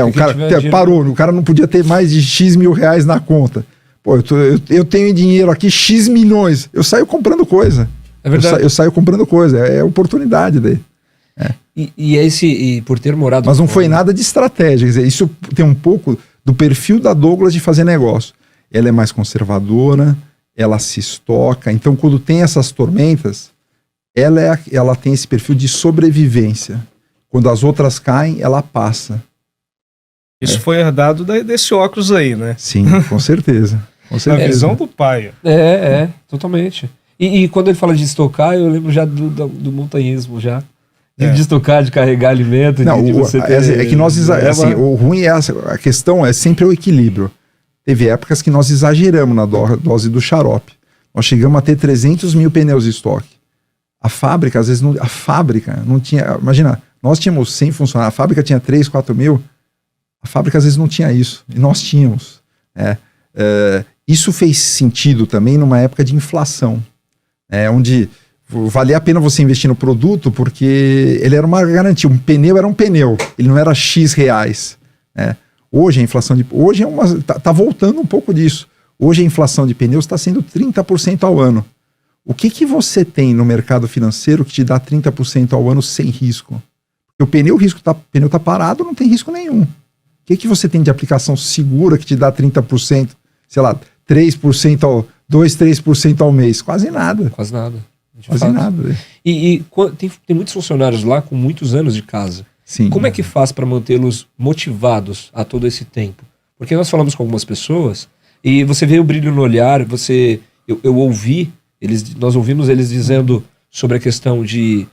O cara parou, o cara não podia ter mais de X mil reais na conta. Pô, eu tenho dinheiro aqui, X milhões. Eu saio comprando coisa. É verdade. Eu saio comprando coisa. É oportunidade daí. E por ter morado... Mas não foi nada de estratégia. Quer dizer, isso tem um pouco do perfil da Douglas de fazer negócio. Ela é mais conservadora, ela se estoca. Então, quando tem essas tormentas, ela tem esse perfil de sobrevivência. Quando as outras caem, ela passa. Isso foi herdado desse óculos aí, né? Sim, com certeza. Com certeza. A visão do pai. Totalmente. E quando ele fala de estocar, eu lembro já do montanhismo já. De estocar, de carregar alimento. Não, você é que nós o ruim é a questão é sempre o equilíbrio. Teve épocas que nós exageramos na dose do xarope. Nós chegamos a ter 300 mil pneus de estoque. A fábrica, às vezes, não tinha... Imagina, nós tínhamos 100 funcionários, a fábrica tinha 3, 4 mil. A fábrica, às vezes, não tinha isso. E nós tínhamos. Isso fez sentido também numa época de inflação. Onde valia a pena você investir no produto porque ele era uma garantia. Um pneu era um pneu. Ele não era X reais. Hoje a inflação hoje tá voltando um pouco disso. Hoje a inflação de pneus está sendo 30% ao ano. O que você tem no mercado financeiro que te dá 30% ao ano sem risco? Porque o pneu tá parado, não tem risco nenhum. O que você tem de aplicação segura que te dá 30%, sei lá, 3% 3% ao mês? Quase nada. Quase nada. Quase nada. E tem muitos funcionários lá com muitos anos de casa. Sim. Como é que faz para mantê-los motivados a todo esse tempo? Porque nós falamos com algumas pessoas e você vê o brilho no olhar, nós ouvimos eles dizendo sobre a questão de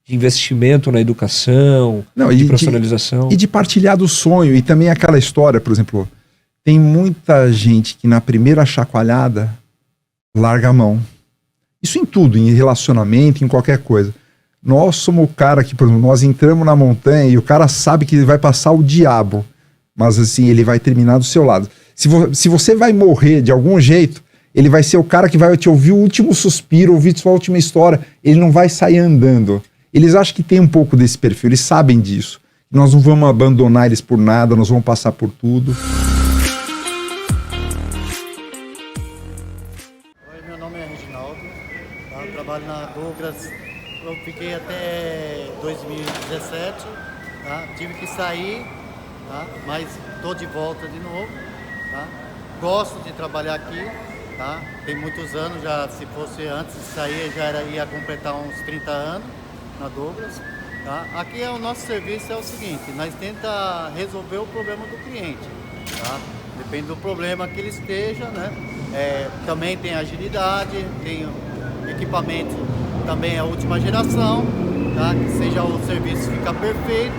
investimento na educação, de profissionalização. E de partilhar do sonho. E também aquela história, por exemplo, tem muita gente que na primeira chacoalhada larga a mão. Isso em tudo, em relacionamento, em qualquer coisa. Nós somos o cara que, por exemplo, nós entramos na montanha e o cara sabe que ele vai passar o diabo, mas assim, ele vai terminar do seu lado. Se você vai morrer de algum jeito, Ele vai ser o cara que vai te ouvir o último suspiro, ouvir sua última história. Ele não vai sair andando. Eles acham que tem um pouco desse perfil, eles sabem disso. Nós não vamos abandonar eles por nada, nós vamos passar por tudo. Oi, meu nome é Reginaldo, tá? Eu trabalho na Douglas, eu fiquei até 2017, tá? Tive que sair, tá? Mas estou de volta de novo, tá? Gosto de trabalhar aqui, tá? Tem muitos anos, já se fosse antes de sair, ia completar uns 30 anos na Douglas. Tá? Aqui o nosso serviço é o seguinte, nós tenta resolver o problema do cliente, tá? Depende do problema que ele esteja, né? Também tem agilidade, tem equipamento, também é a última geração, tá? Que seja o serviço ficar perfeito,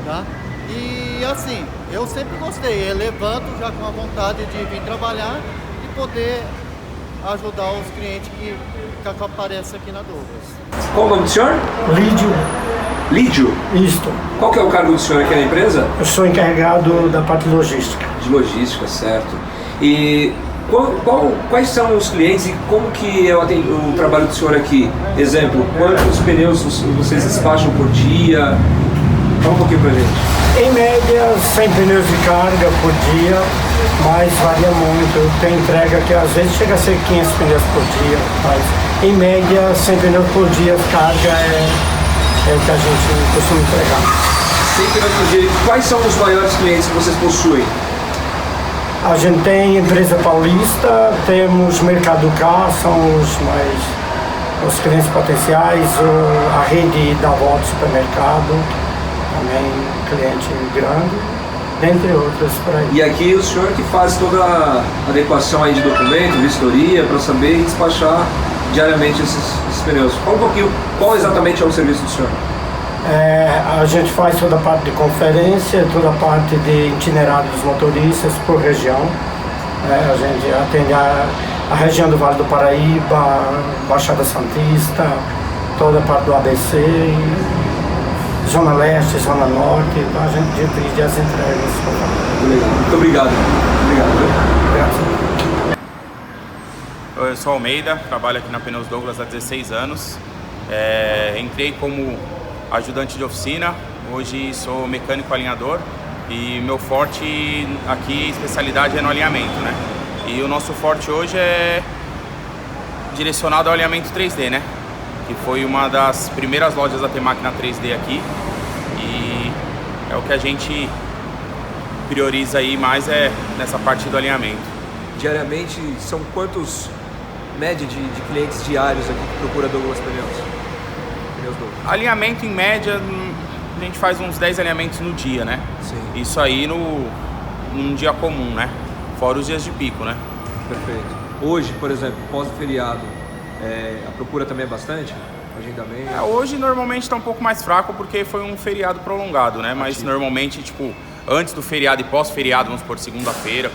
tá? E assim, eu sempre gostei, eu levanto já com a vontade de vir trabalhar e poder ajudar os clientes que aparecem aqui na Douglas. Qual o nome do senhor? Lídio, Lídio. isto. Qual que é o cargo do senhor aqui na empresa? Eu sou encarregado da parte logística. De logística, certo. E quais são os clientes e como que é o trabalho do senhor aqui? Exemplo, quantos pneus vocês despacham por dia? Fala um pouquinho pra gente. Em média, 100 pneus de carga por dia, mas varia muito. Tem entrega que às vezes chega a ser 500 pneus por dia, mas em média, 100 pneus por dia de carga é o que a gente costuma entregar. 100 pneus por dia. Quais são os maiores clientes que vocês possuem? A gente tem empresa paulista, temos Mercado Car, são os clientes potenciais, a rede da Volta Supermercado, também cliente grande, dentre outras por aí. E aqui o senhor que faz toda a adequação aí de documento, vistoria, para saber despachar diariamente esses pneus. Fala um pouquinho, qual exatamente é o serviço do senhor? A gente faz toda a parte de conferência, toda a parte de itinerário dos motoristas por região. A gente atende a região do Vale do Paraíba, Baixada Santista, toda a parte do ABC, Zona Leste, Zona Norte, então a gente divide as entregas. Muito obrigado. Graças. Eu sou Almeida, trabalho aqui na Pneus Douglas há 16 anos. Entrei como ajudante de oficina, hoje sou mecânico alinhador e meu forte aqui, especialidade é no alinhamento, né? E o nosso forte hoje é direcionado ao alinhamento 3D, né? Que foi uma das primeiras lojas da T-Máquina 3D aqui e é o que a gente prioriza aí mais nessa parte do alinhamento. Diariamente, são quantos média de clientes diários aqui que procura Douglas Pneus? Alinhamento em média, a gente faz uns 10 alinhamentos no dia, né? Sim. Isso aí num dia comum, né? Fora os dias de pico, né? Perfeito. Hoje, por exemplo, pós-feriado, a procura também é bastante? Agendamento? Hoje normalmente está um pouco mais fraco porque foi um feriado prolongado, né? Mas normalmente, tipo, antes do feriado e pós-feriado, vamos por segunda-feira,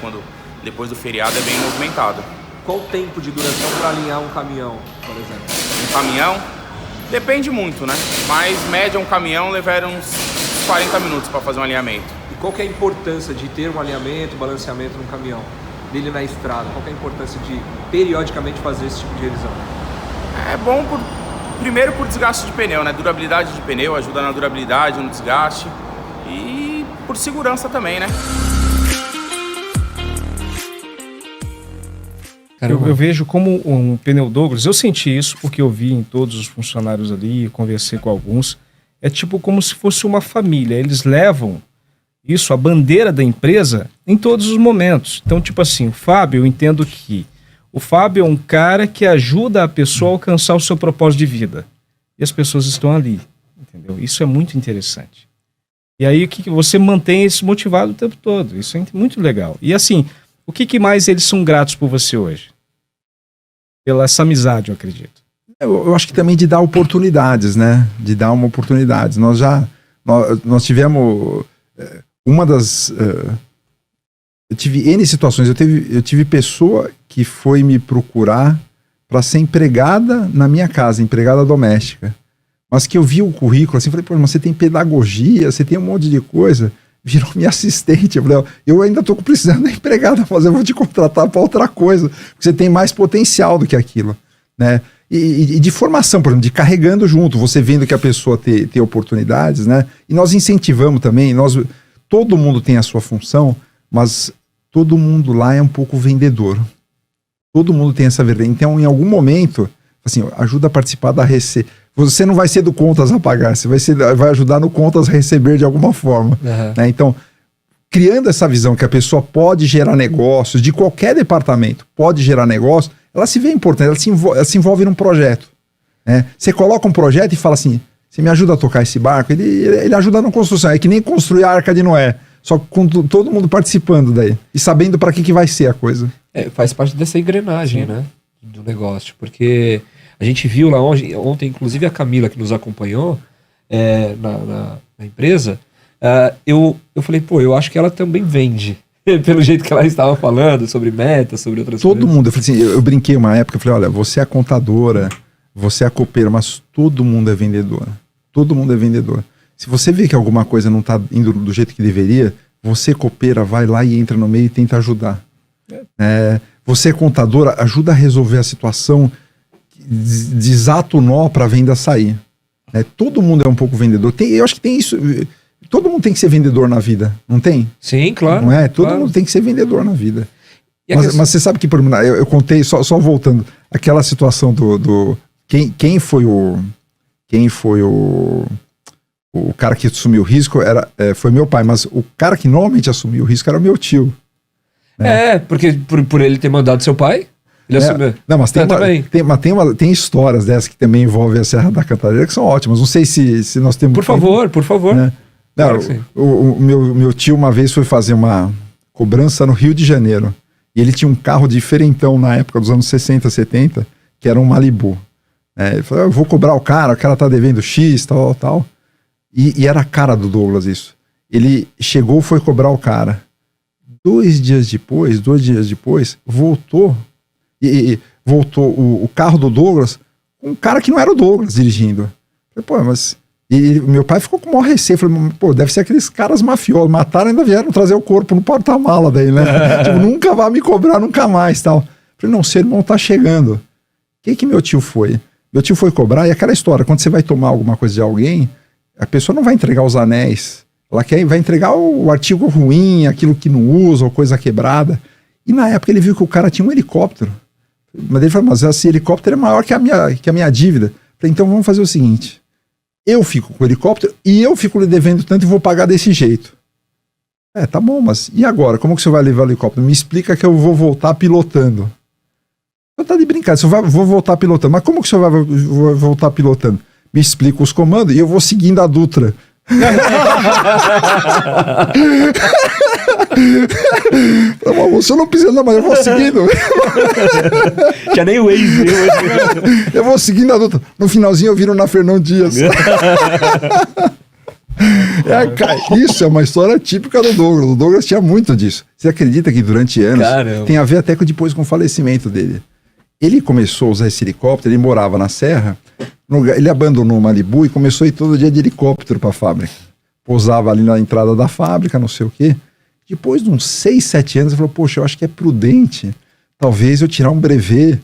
depois do feriado é bem movimentado. Qual o tempo de duração para alinhar um caminhão, por exemplo? Um caminhão? Depende muito, né? Mas média um caminhão levaram uns 40 minutos para fazer um alinhamento. E qual que é a importância de ter um alinhamento, balanceamento num caminhão? Dele na estrada, qual que é a importância de periodicamente fazer esse tipo de revisão? É bom primeiro por desgaste de pneu, né? Durabilidade de pneu, ajuda na durabilidade, no desgaste e por segurança também, né? Eu vejo como um pneu Douglas, eu senti isso porque eu vi em todos os funcionários ali, conversei com alguns, é tipo como se fosse uma família, eles levam isso, a bandeira da empresa, em todos os momentos. Então, tipo assim, o Fábio, eu entendo que o Fábio é um cara que ajuda a pessoa a alcançar o seu propósito de vida. E as pessoas estão ali, entendeu? Isso é muito interessante. E aí, que você mantém esse motivado o tempo todo. Isso é muito legal. E assim, o que mais eles são gratos por você hoje? Pela essa amizade, eu acredito. Eu acho que também de dar oportunidades, né? De dar uma oportunidade. Nós tivemos uma das... eu tive N situações. Eu tive pessoa que foi me procurar para ser empregada na minha casa, empregada doméstica. Mas que eu vi o currículo assim, falei, pô, mas você tem pedagogia, você tem um monte de coisa. virou minha assistente. Eu falei, eu ainda tô precisando da empregada, mas eu vou te contratar para outra coisa, porque você tem mais potencial do que aquilo, né? E de formação, por exemplo, de carregando junto, você vendo que a pessoa tem oportunidades, né? E nós incentivamos também, todo mundo tem a sua função, mas todo mundo lá é um pouco vendedor. Todo mundo tem essa verdade. Então, em algum momento, assim, ajuda a participar da receita. Você não vai ser do contas a pagar, você vai ajudar no contas a receber de alguma forma. Né? Então, criando essa visão que a pessoa pode gerar negócios, de qualquer departamento, pode gerar negócio, ela se vê importante, ela se envolve num projeto. Né? Você coloca um projeto e fala assim, você me ajuda a tocar esse barco? Ele ajuda na construção, é que nem construir a Arca de Noé, só com todo mundo participando daí, e sabendo para que vai ser a coisa. Faz parte dessa engrenagem, né, do negócio, porque a gente viu lá ontem, inclusive a Camila que nos acompanhou na empresa, eu falei, pô, eu acho que ela também vende, pelo jeito que ela estava falando, sobre metas, sobre outras coisas. Todo mundo, eu falei assim, eu brinquei uma época, eu falei, olha, você é a contadora, você é a copeira, mas todo mundo é vendedor. Todo mundo é vendedor. Se você vê que alguma coisa não está indo do jeito que deveria, você, copeira, vai lá e entra no meio e tenta ajudar. Você é contadora, ajuda a resolver a situação, desata o nó para a venda sair. Todo mundo é um pouco vendedor. Eu acho que tem isso. Todo mundo tem que ser vendedor na vida, não tem? Sim, claro. Não é? Todo mundo tem que ser vendedor na vida. Mas você sabe que, por exemplo, eu contei, só voltando, aquela situação quem foi o cara que assumiu o risco foi meu pai, mas o cara que normalmente assumiu o risco era o meu tio. Porque por ele ter mandado seu pai, ele assumiu. Não, mas tem histórias dessas que também envolvem a Serra da Cantareira que são ótimas. Não sei se nós temos... Por favor. Né? Não, claro, o meu tio uma vez foi fazer uma cobrança no Rio de Janeiro. E ele tinha um carro diferentão na época dos anos 60, 70, que era um Malibu. Ele falou, eu vou cobrar o cara tá devendo X, tal. E era a cara do Douglas isso. Ele chegou, foi cobrar o cara. 2 dias depois, voltou. E voltou o carro do Douglas, um cara que não era o Douglas dirigindo. Eu falei, pô, mas... E meu pai ficou com o maior receio. Falei, pô, deve ser aqueles caras mafiosos. Mataram e ainda vieram trazer o corpo no porta-mala daí, né? Tipo, nunca vai me cobrar, nunca mais, tal. Falei, não, seu irmão tá chegando. O que meu tio foi? Meu tio foi cobrar, e aquela história, quando você vai tomar alguma coisa de alguém, a pessoa não vai entregar os anéis. Ela vai entregar o artigo ruim, aquilo que não usa, ou coisa quebrada. E na época ele viu que o cara tinha um helicóptero. Mas ele falou, mas esse helicóptero é maior que a minha dívida. Falei, então vamos fazer o seguinte. Eu fico com o helicóptero e eu fico lhe devendo tanto e vou pagar desse jeito. Tá bom, mas e agora? Como que você vai levar o helicóptero? Me explica que eu vou voltar pilotando. Eu tá de brincadeira, vou voltar pilotando. Mas como que você vai voltar pilotando? Me explica os comandos e eu vou seguindo a Dutra. Você não precisa não, mas eu vou seguindo. Já nem o Waze. Eu vou seguindo a Dutra. No finalzinho eu viro na Fernão Dias. Isso é uma história típica do Douglas. O Douglas tinha muito disso. Você acredita que durante anos, tem a ver até depois com o falecimento dele. Ele começou a usar esse helicóptero, ele morava na Serra, ele abandonou o Malibu e começou a ir todo dia de helicóptero para a fábrica. Pousava ali na entrada da fábrica, não sei o quê. Depois de uns 6, 7 anos, ele falou, poxa, eu acho que é prudente, talvez eu tirar um brevet.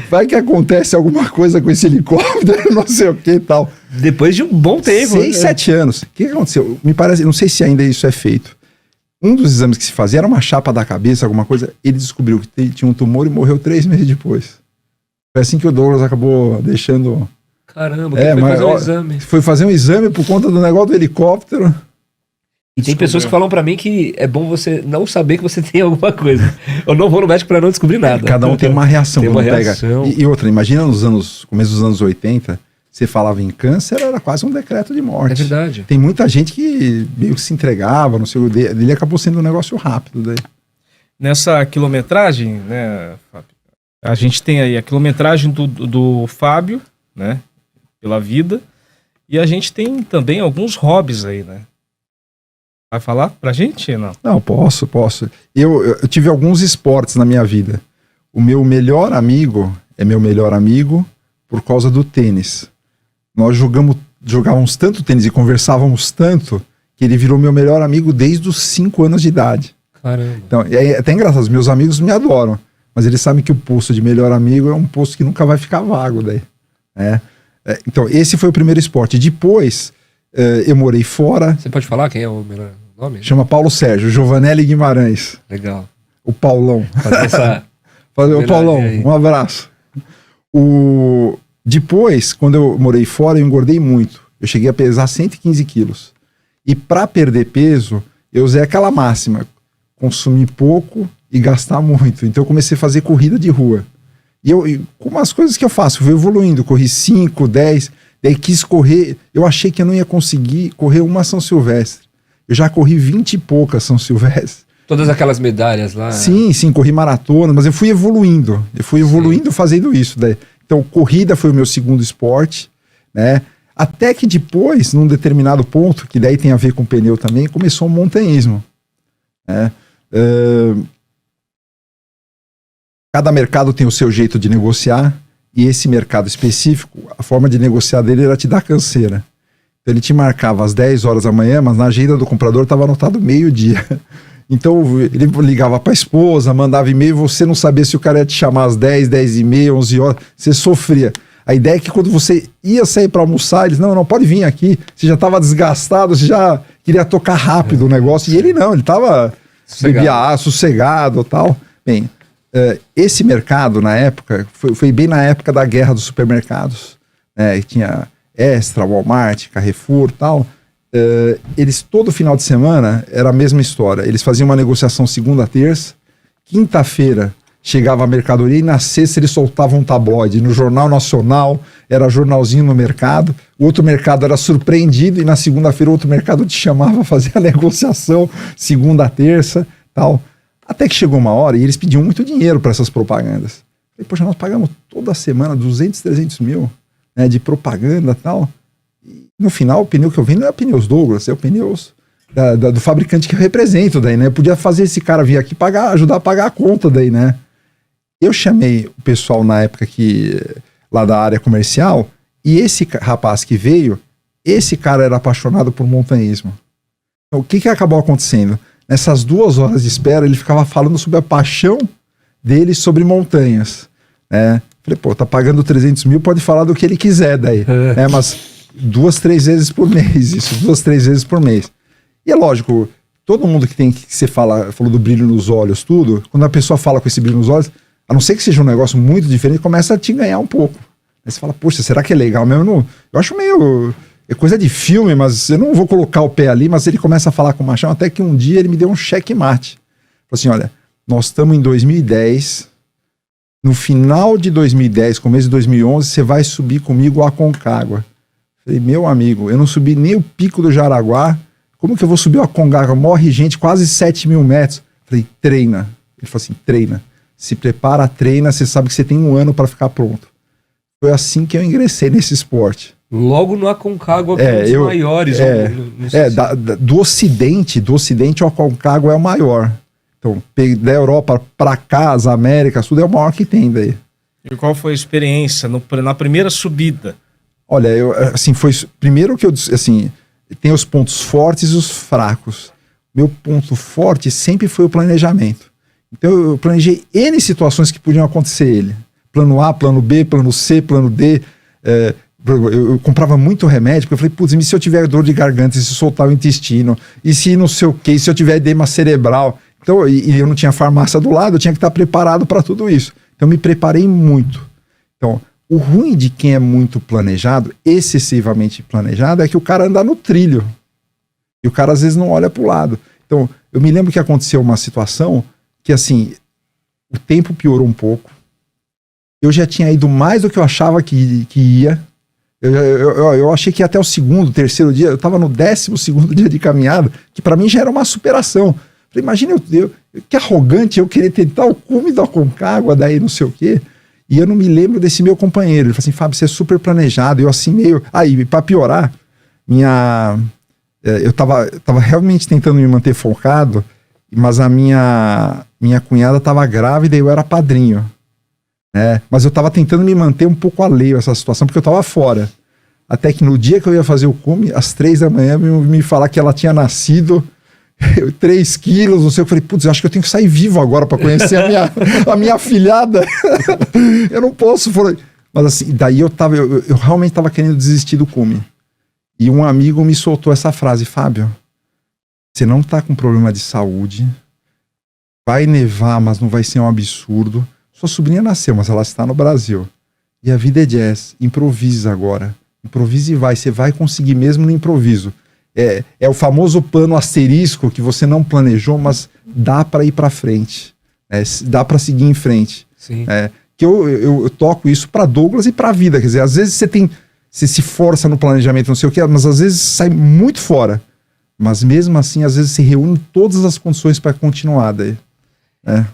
Vai que acontece alguma coisa com esse helicóptero, não sei o que e tal. Depois de um bom tempo. 6, 7 anos. O que aconteceu? Me parece, não sei se ainda isso é feito. Um dos exames que se fazia era uma chapa da cabeça, alguma coisa. Ele descobriu que tinha um tumor e morreu 3 meses depois. Foi assim que o Douglas acabou deixando... Caramba, foi fazer um exame. Foi fazer um exame por conta do negócio do helicóptero. E tem pessoas que falam pra mim que é bom você não saber que você tem alguma coisa. Eu não vou no médico pra não descobrir nada. Cada um tem uma reação. Tem uma reação. E outra, imagina começo dos anos 80, você falava em câncer, era quase um decreto de morte. É verdade. Tem muita gente que meio que se entregava, não sei o que, ele acabou sendo um negócio rápido daí. Nessa quilometragem, né, Fábio, a gente tem aí a quilometragem do Fábio, né, pela vida, e a gente tem também alguns hobbies aí, né? Vai falar pra gente, não? Não, posso. Eu tive alguns esportes na minha vida. O meu melhor amigo é meu melhor amigo por causa do tênis. Nós jogávamos tanto tênis e conversávamos tanto que ele virou meu melhor amigo desde os 5 anos de idade. Caramba. Então, é até engraçado, os meus amigos me adoram, mas eles sabem que o posto de melhor amigo é um posto que nunca vai ficar vago daí, né? Então, esse foi o primeiro esporte. Depois, eu morei fora. Você pode falar quem é o melhor nome? Chama Paulo Sérgio, Giovanelli Guimarães. Legal. O Paulão. Fazer essa... O Paulão, aí. um abraço. Depois, quando eu morei fora, eu engordei muito. Eu cheguei a pesar 115 quilos. E para perder peso, eu usei aquela máxima: consumir pouco e gastar muito. Então eu comecei a fazer corrida de rua. E como as coisas que eu faço, eu fui evoluindo, corri 5, 10, daí quis correr, eu achei que eu não ia conseguir correr uma São Silvestre. Eu já corri 20 e poucas São Silvestre. Todas aquelas medalhas lá. Sim, corri maratona, mas eu fui evoluindo. Fazendo isso. Daí. Então, corrida foi o meu segundo esporte, né? Até que depois, num determinado ponto, que daí tem a ver com pneu também, começou o montanhismo, né? Cada mercado tem o seu jeito de negociar, e esse mercado específico, a forma de negociar dele era te dar canseira. Então ele te marcava às 10 horas da manhã, mas na agenda do comprador estava anotado meio-dia. Então ele ligava para a esposa, mandava e-mail, você não sabia se o cara ia te chamar às 10, 10 e meia, 11 horas, você sofria. A ideia é que quando você ia sair para almoçar, eles, não, pode vir aqui, você já estava desgastado, você já queria tocar rápido o negócio, e ele não, ele estava sossegado e tal. Bem, esse mercado na época, foi bem na época da guerra dos supermercados, né? Tinha Extra, Walmart, Carrefour e tal. Eles todo final de semana era a mesma história. Eles faziam uma negociação segunda a terça, quinta-feira chegava a mercadoria e na sexta eles soltavam um tabloide. No Jornal Nacional era jornalzinho no mercado, o outro mercado era surpreendido e na segunda-feira o outro mercado te chamava a fazer a negociação segunda a terça tal. Até que chegou uma hora e eles pediam muito dinheiro para essas propagandas. Falei, poxa, nós pagamos toda semana 200, 300 mil, né, de propaganda e tal. E no final, o pneu que eu vendo não é pneus Douglas, é o pneus do fabricante que eu represento daí, né? Eu podia fazer esse cara vir aqui ajudar a pagar a conta daí, né? Eu chamei o pessoal na época lá da área comercial, e esse rapaz que veio, esse cara era apaixonado por montanhismo. Então, o que acabou acontecendo? Nessas 2 horas de espera, ele ficava falando sobre a paixão dele sobre montanhas, né? Falei, pô, tá pagando 300 mil, pode falar do que ele quiser daí, né? Mas 2, 3 vezes por mês, isso, 2, 3 vezes por mês. E é lógico, todo mundo que você falou do brilho nos olhos, tudo, quando a pessoa fala com esse brilho nos olhos, a não ser que seja um negócio muito diferente, começa a te ganhar um pouco. Aí você fala, poxa, será que é legal mesmo? Eu acho meio... É coisa de filme, mas eu não vou colocar o pé ali, mas ele começa a falar com o machão, até que um dia ele me deu um checkmate. Falou assim, olha, nós estamos em 2010, no final de 2010, começo de 2011, você vai subir comigo a Aconcagua. Falei, meu amigo, eu não subi nem o Pico do Jaraguá, como que eu vou subir a Aconcagua? Morre gente, quase 7 mil metros. Falei, treina. Ele falou assim, treina. Se prepara, treina, você sabe que você tem 1 ano para ficar pronto. Foi assim que eu ingressei nesse esporte. Logo no Aconcagua, que é um dos maiores. Do Ocidente, o Aconcagua é o maior. Então, da Europa para cá, as Américas, tudo é o maior que tem daí. E qual foi a experiência na primeira subida? Olha, foi primeiro que tem os pontos fortes e os fracos. Meu ponto forte sempre foi o planejamento. Então, eu planejei N situações que podiam acontecer Plano A, plano B, plano C, plano D. Eu comprava muito remédio, porque eu falei, putz, e se eu tiver dor de garganta, e se soltar o intestino, e se não sei o que, se eu tiver edema cerebral. Então, e eu não tinha farmácia do lado, eu tinha que estar preparado para tudo isso. Então, eu me preparei muito. Então, o ruim de quem é muito planejado, excessivamente planejado, é que o cara anda no trilho. E o cara, às vezes, não olha para o lado. Então, eu me lembro que aconteceu uma situação que, assim, o tempo piorou um pouco. Eu já tinha ido mais do que eu achava que ia. Eu achei que ia até o 2º, 3º dia, eu estava no 12º dia de caminhada, que para mim já era uma superação. Falei, imagina, que arrogante eu querer tentar o cume da Aconcagua, daí não sei o quê. E eu não me lembro desse meu companheiro. Ele falou assim, Fábio, você é super planejado. Eu assim meio... Aí, para piorar, eu tava realmente tentando me manter focado, mas a minha cunhada estava grávida e eu era padrinho. Mas eu tava tentando me manter um pouco alheio a essa situação, porque eu tava fora. Até que no dia que eu ia fazer o cume, às 3 da manhã, me falar que ela tinha nascido 3 quilos, não sei. Eu falei, putz, eu acho que eu tenho que sair vivo agora para conhecer a minha afilhada. Eu não posso. Mas assim, daí eu realmente tava querendo desistir do cume. E um amigo me soltou essa frase: Fábio, você não tá com problema de saúde, vai nevar, mas não vai ser um absurdo. Sua sobrinha nasceu, mas ela está no Brasil. E a vida é jazz, improvisa agora. Improvisa e vai, você vai conseguir mesmo no improviso. É o famoso plano asterisco que você não planejou, mas dá para ir para frente. Dá para seguir em frente. Sim. Que eu toco isso para Douglas e para a vida. Quer dizer, às vezes você se força no planejamento, não sei o que, mas às vezes sai muito fora. Mas mesmo assim, às vezes se reúne todas as condições para continuar daí.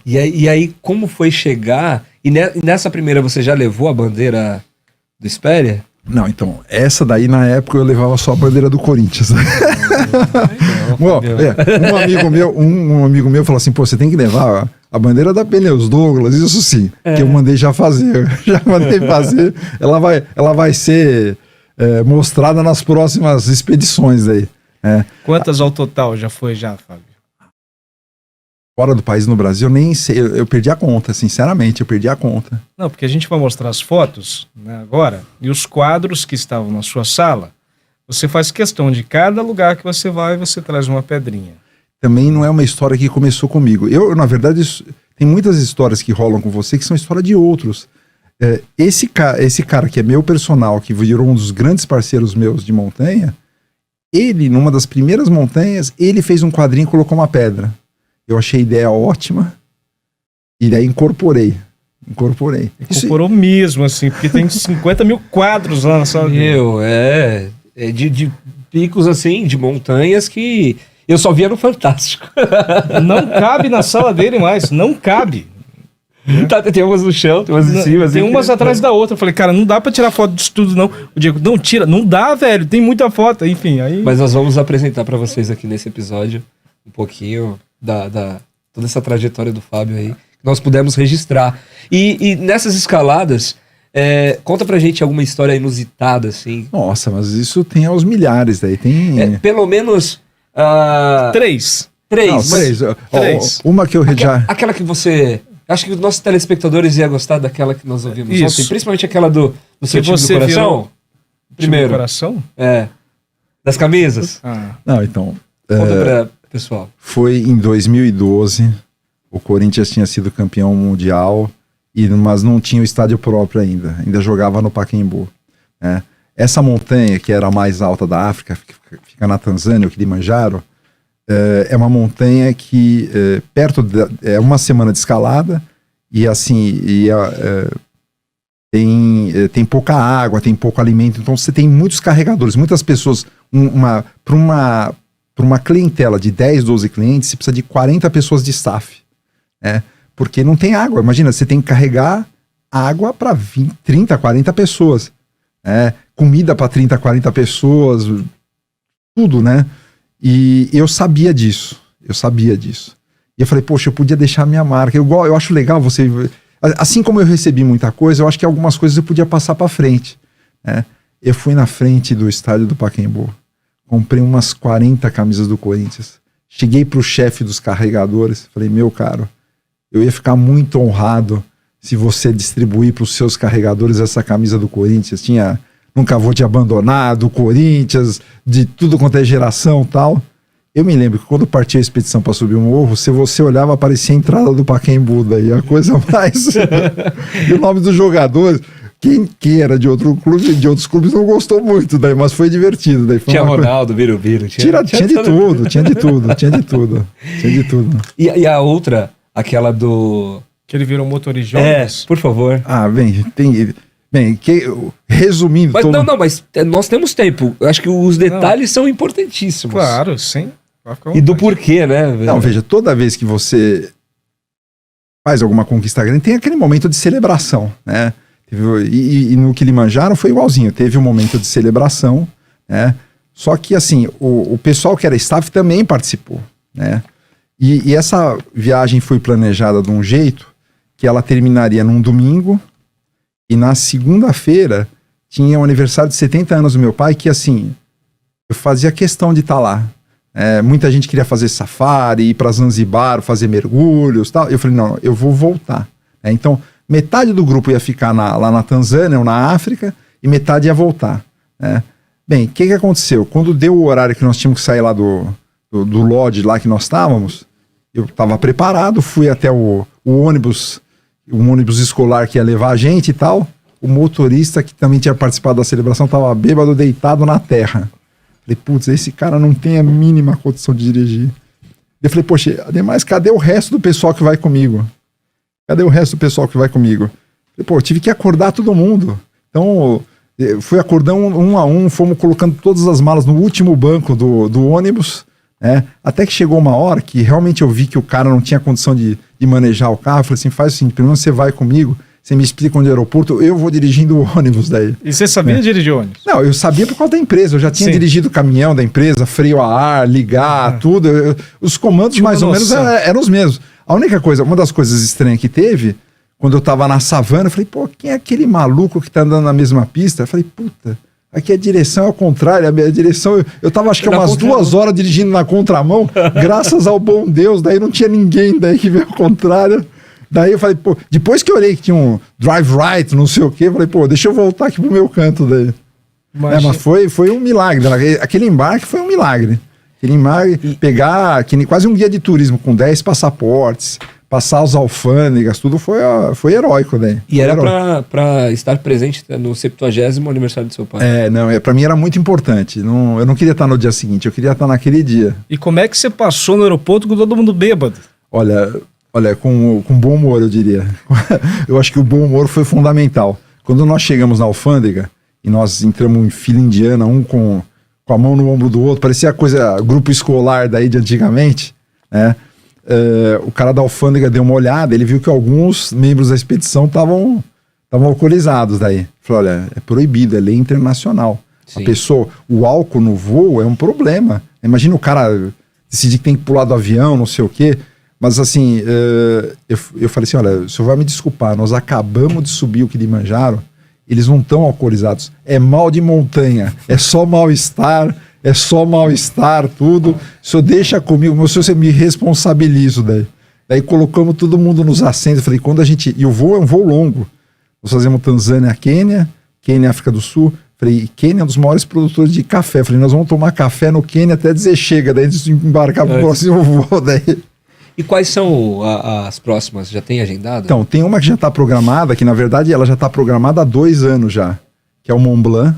E aí, como foi chegar... E nessa primeira você já levou a bandeira do Espéria? Não, então, essa daí na época eu levava só a bandeira do Corinthians. Um amigo meu falou assim, pô, você tem que levar a bandeira da Pneus Douglas, isso sim, que eu mandei já fazer. Já mandei fazer, ela vai ser mostrada nas próximas expedições aí. Quantas ao total já foi Fábio? Fora do país, no Brasil, nem sei, eu perdi a conta, sinceramente, eu perdi a conta. Não, porque a gente vai mostrar as fotos, né, agora, e os quadros que estavam na sua sala, você faz questão de cada lugar que você vai, você traz uma pedrinha. Também não é uma história que começou comigo. Eu, na verdade, tem muitas histórias que rolam com você que são história de outros. Esse cara que é meu personal, que virou um dos grandes parceiros meus de montanha, ele, numa das primeiras montanhas, ele fez um quadrinho e colocou uma pedra. Eu achei a ideia ótima e daí incorporei. Incorporou mesmo, assim, porque tem 50 mil quadros lá na sala dele. De picos, assim, de montanhas que eu só via no Fantástico. Não cabe na sala dele mais, não cabe. Tem umas no chão, tem umas em cima. Tem umas atrás da outra. Eu falei, cara, não dá pra tirar foto disso tudo, não. O Diego, não tira, não dá, velho, tem muita foto. Enfim, aí... Mas nós vamos apresentar pra vocês aqui nesse episódio um pouquinho toda essa trajetória do Fábio aí, que nós pudemos registrar. E nessas escaladas, conta pra gente alguma história inusitada, assim. Nossa, mas isso tem aos milhares, daí tem... pelo menos... Três. Não, três. Uma que eu já... Aquela que você... Acho que os nossos telespectadores iam gostar daquela que nós ouvimos ontem, principalmente aquela do seu time do coração. Primeiro. Time do coração? Das camisas. Não, então... Conta pra pessoal. Foi em 2012, o Corinthians tinha sido campeão mundial, mas não tinha o estádio próprio ainda jogava no Pacaembu. Essa montanha, que era a mais alta da África, fica na Tanzânia, o Kilimanjaro, é uma montanha que é uma semana de escalada e assim tem pouca água, tem pouco alimento, então você tem muitos carregadores, muitas pessoas, para uma clientela de 10, 12 clientes, você precisa de 40 pessoas de staff, porque não tem água. Imagina, você tem que carregar água para 30, 40 pessoas, comida para 30, 40 pessoas, tudo, né? E eu sabia disso. E eu falei, poxa, eu podia deixar a minha marca. Eu acho legal você... Assim como eu recebi muita coisa, eu acho que algumas coisas eu podia passar para frente. Eu fui na frente do estádio do Pacaembu. Comprei umas 40 camisas do Corinthians. Cheguei pro chefe dos carregadores. Falei, meu caro, eu ia ficar muito honrado se você distribuir para os seus carregadores essa camisa do Corinthians. Tinha Nunca Vou Te Abandonar, do Corinthians, de tudo quanto é geração e tal. Eu me lembro que quando partia a expedição para subir o morro, se você olhava, aparecia a entrada do Pacaembu daí, a coisa mais... E o nome dos jogadores, quem era de outro clube, de outros clubes não gostou muito daí, mas foi divertido. Daí foi tinha Ronaldo, Birubiru, tinha de tudo. E a outra, aquela do... Que ele virou motor e jogos? Por favor. Resumindo... Mas nós temos tempo. Eu acho que os detalhes são importantíssimos. Claro, sim. E do porquê, né? Velho? Não, veja, toda vez que você faz alguma conquista grande, tem aquele momento de celebração, né? E no Kilimanjaro foi igualzinho. Teve um momento de celebração, né? Só que, assim, o pessoal que era staff também participou, né? E essa viagem foi planejada de um jeito que ela terminaria num domingo e na segunda-feira tinha o aniversário de 70 anos do meu pai, que assim, eu fazia questão de estar lá. Muita gente queria fazer safari, ir para Zanzibar, fazer mergulhos e tal. Eu falei, não, eu vou voltar. Então, metade do grupo ia ficar lá na Tanzânia ou na África e metade ia voltar. Bem, o que aconteceu? Quando deu o horário que nós tínhamos que sair lá do lodge lá que nós estávamos, eu estava preparado, fui até o ônibus escolar que ia levar a gente e tal. O motorista, que também tinha participado da celebração, estava bêbado, deitado na terra. Falei, putz, esse cara não tem a mínima condição de dirigir. Eu falei, poxa, ademais, cadê o resto do pessoal que vai comigo? Falei, pô, eu tive que acordar todo mundo. Então, fui acordando um a um, fomos colocando todas as malas no último banco do ônibus, até que chegou uma hora que realmente eu vi que o cara não tinha condição de manejar o carro. Eu falei assim, faz o seguinte, pelo menos você vai comigo, você me explica onde é o aeroporto, eu vou dirigindo o ônibus daí. E você sabia dirigir ônibus? Não, eu sabia por causa da empresa, eu já tinha dirigido o caminhão da empresa, freio a ar, ligar, tudo. Os comandos mais ou menos eram os mesmos. A única coisa, uma das coisas estranhas que teve, quando eu tava na savana, eu falei, pô, quem é aquele maluco que tá andando na mesma pista? Eu falei, puta, aqui a direção é ao contrário, a direção... Eu tava acho que umas 2 horas dirigindo na contramão, graças ao bom Deus, daí não tinha ninguém daí que veio ao contrário. Daí eu falei, pô, depois que eu olhei que tinha um drive right, não sei o quê, eu falei, pô, deixa eu voltar aqui pro meu canto daí. Mas foi um milagre, aquele embarque foi um milagre. Aquele embarque, pegar quase um guia de turismo com 10 passaportes, passar os alfândegas, tudo foi heróico daí. E era pra estar presente no 70º aniversário do seu pai. Pra mim era muito importante. Eu não queria estar no dia seguinte, eu queria estar naquele dia. E como é que você passou no aeroporto com todo mundo bêbado? Olha, com bom humor, eu diria. Eu acho que o bom humor foi fundamental. Quando nós chegamos na alfândega e nós entramos em fila indiana, um com a mão no ombro do outro, parecia grupo escolar daí de antigamente, né? O cara da alfândega deu uma olhada, ele viu que alguns membros da expedição estavam alcoolizados daí. Falou, olha, é proibido, é lei internacional. Sim. O álcool no voo é um problema. Imagina o cara decidir que tem que pular do avião, não sei o quê. Mas assim, eu falei assim, olha, o senhor vai me desculpar, nós acabamos de subir o Kilimanjaro, eles não estão alcoolizados, é mal de montanha, é só mal-estar, tudo, o senhor deixa comigo, mas o senhor me responsabiliza daí. Daí colocamos todo mundo nos assentos, falei, e o voo é um voo longo, nós fazemos Tanzânia, Quênia, África do Sul, falei, Quênia é um dos maiores produtores de café, falei, nós vamos tomar café no Quênia até dizer chega, daí antes de embarcar pro próximo voo daí. E quais são as próximas? Já tem agendada? Então, tem uma que já está programada, que na verdade ela já está programada há 2 anos já, que é o Mont Blanc.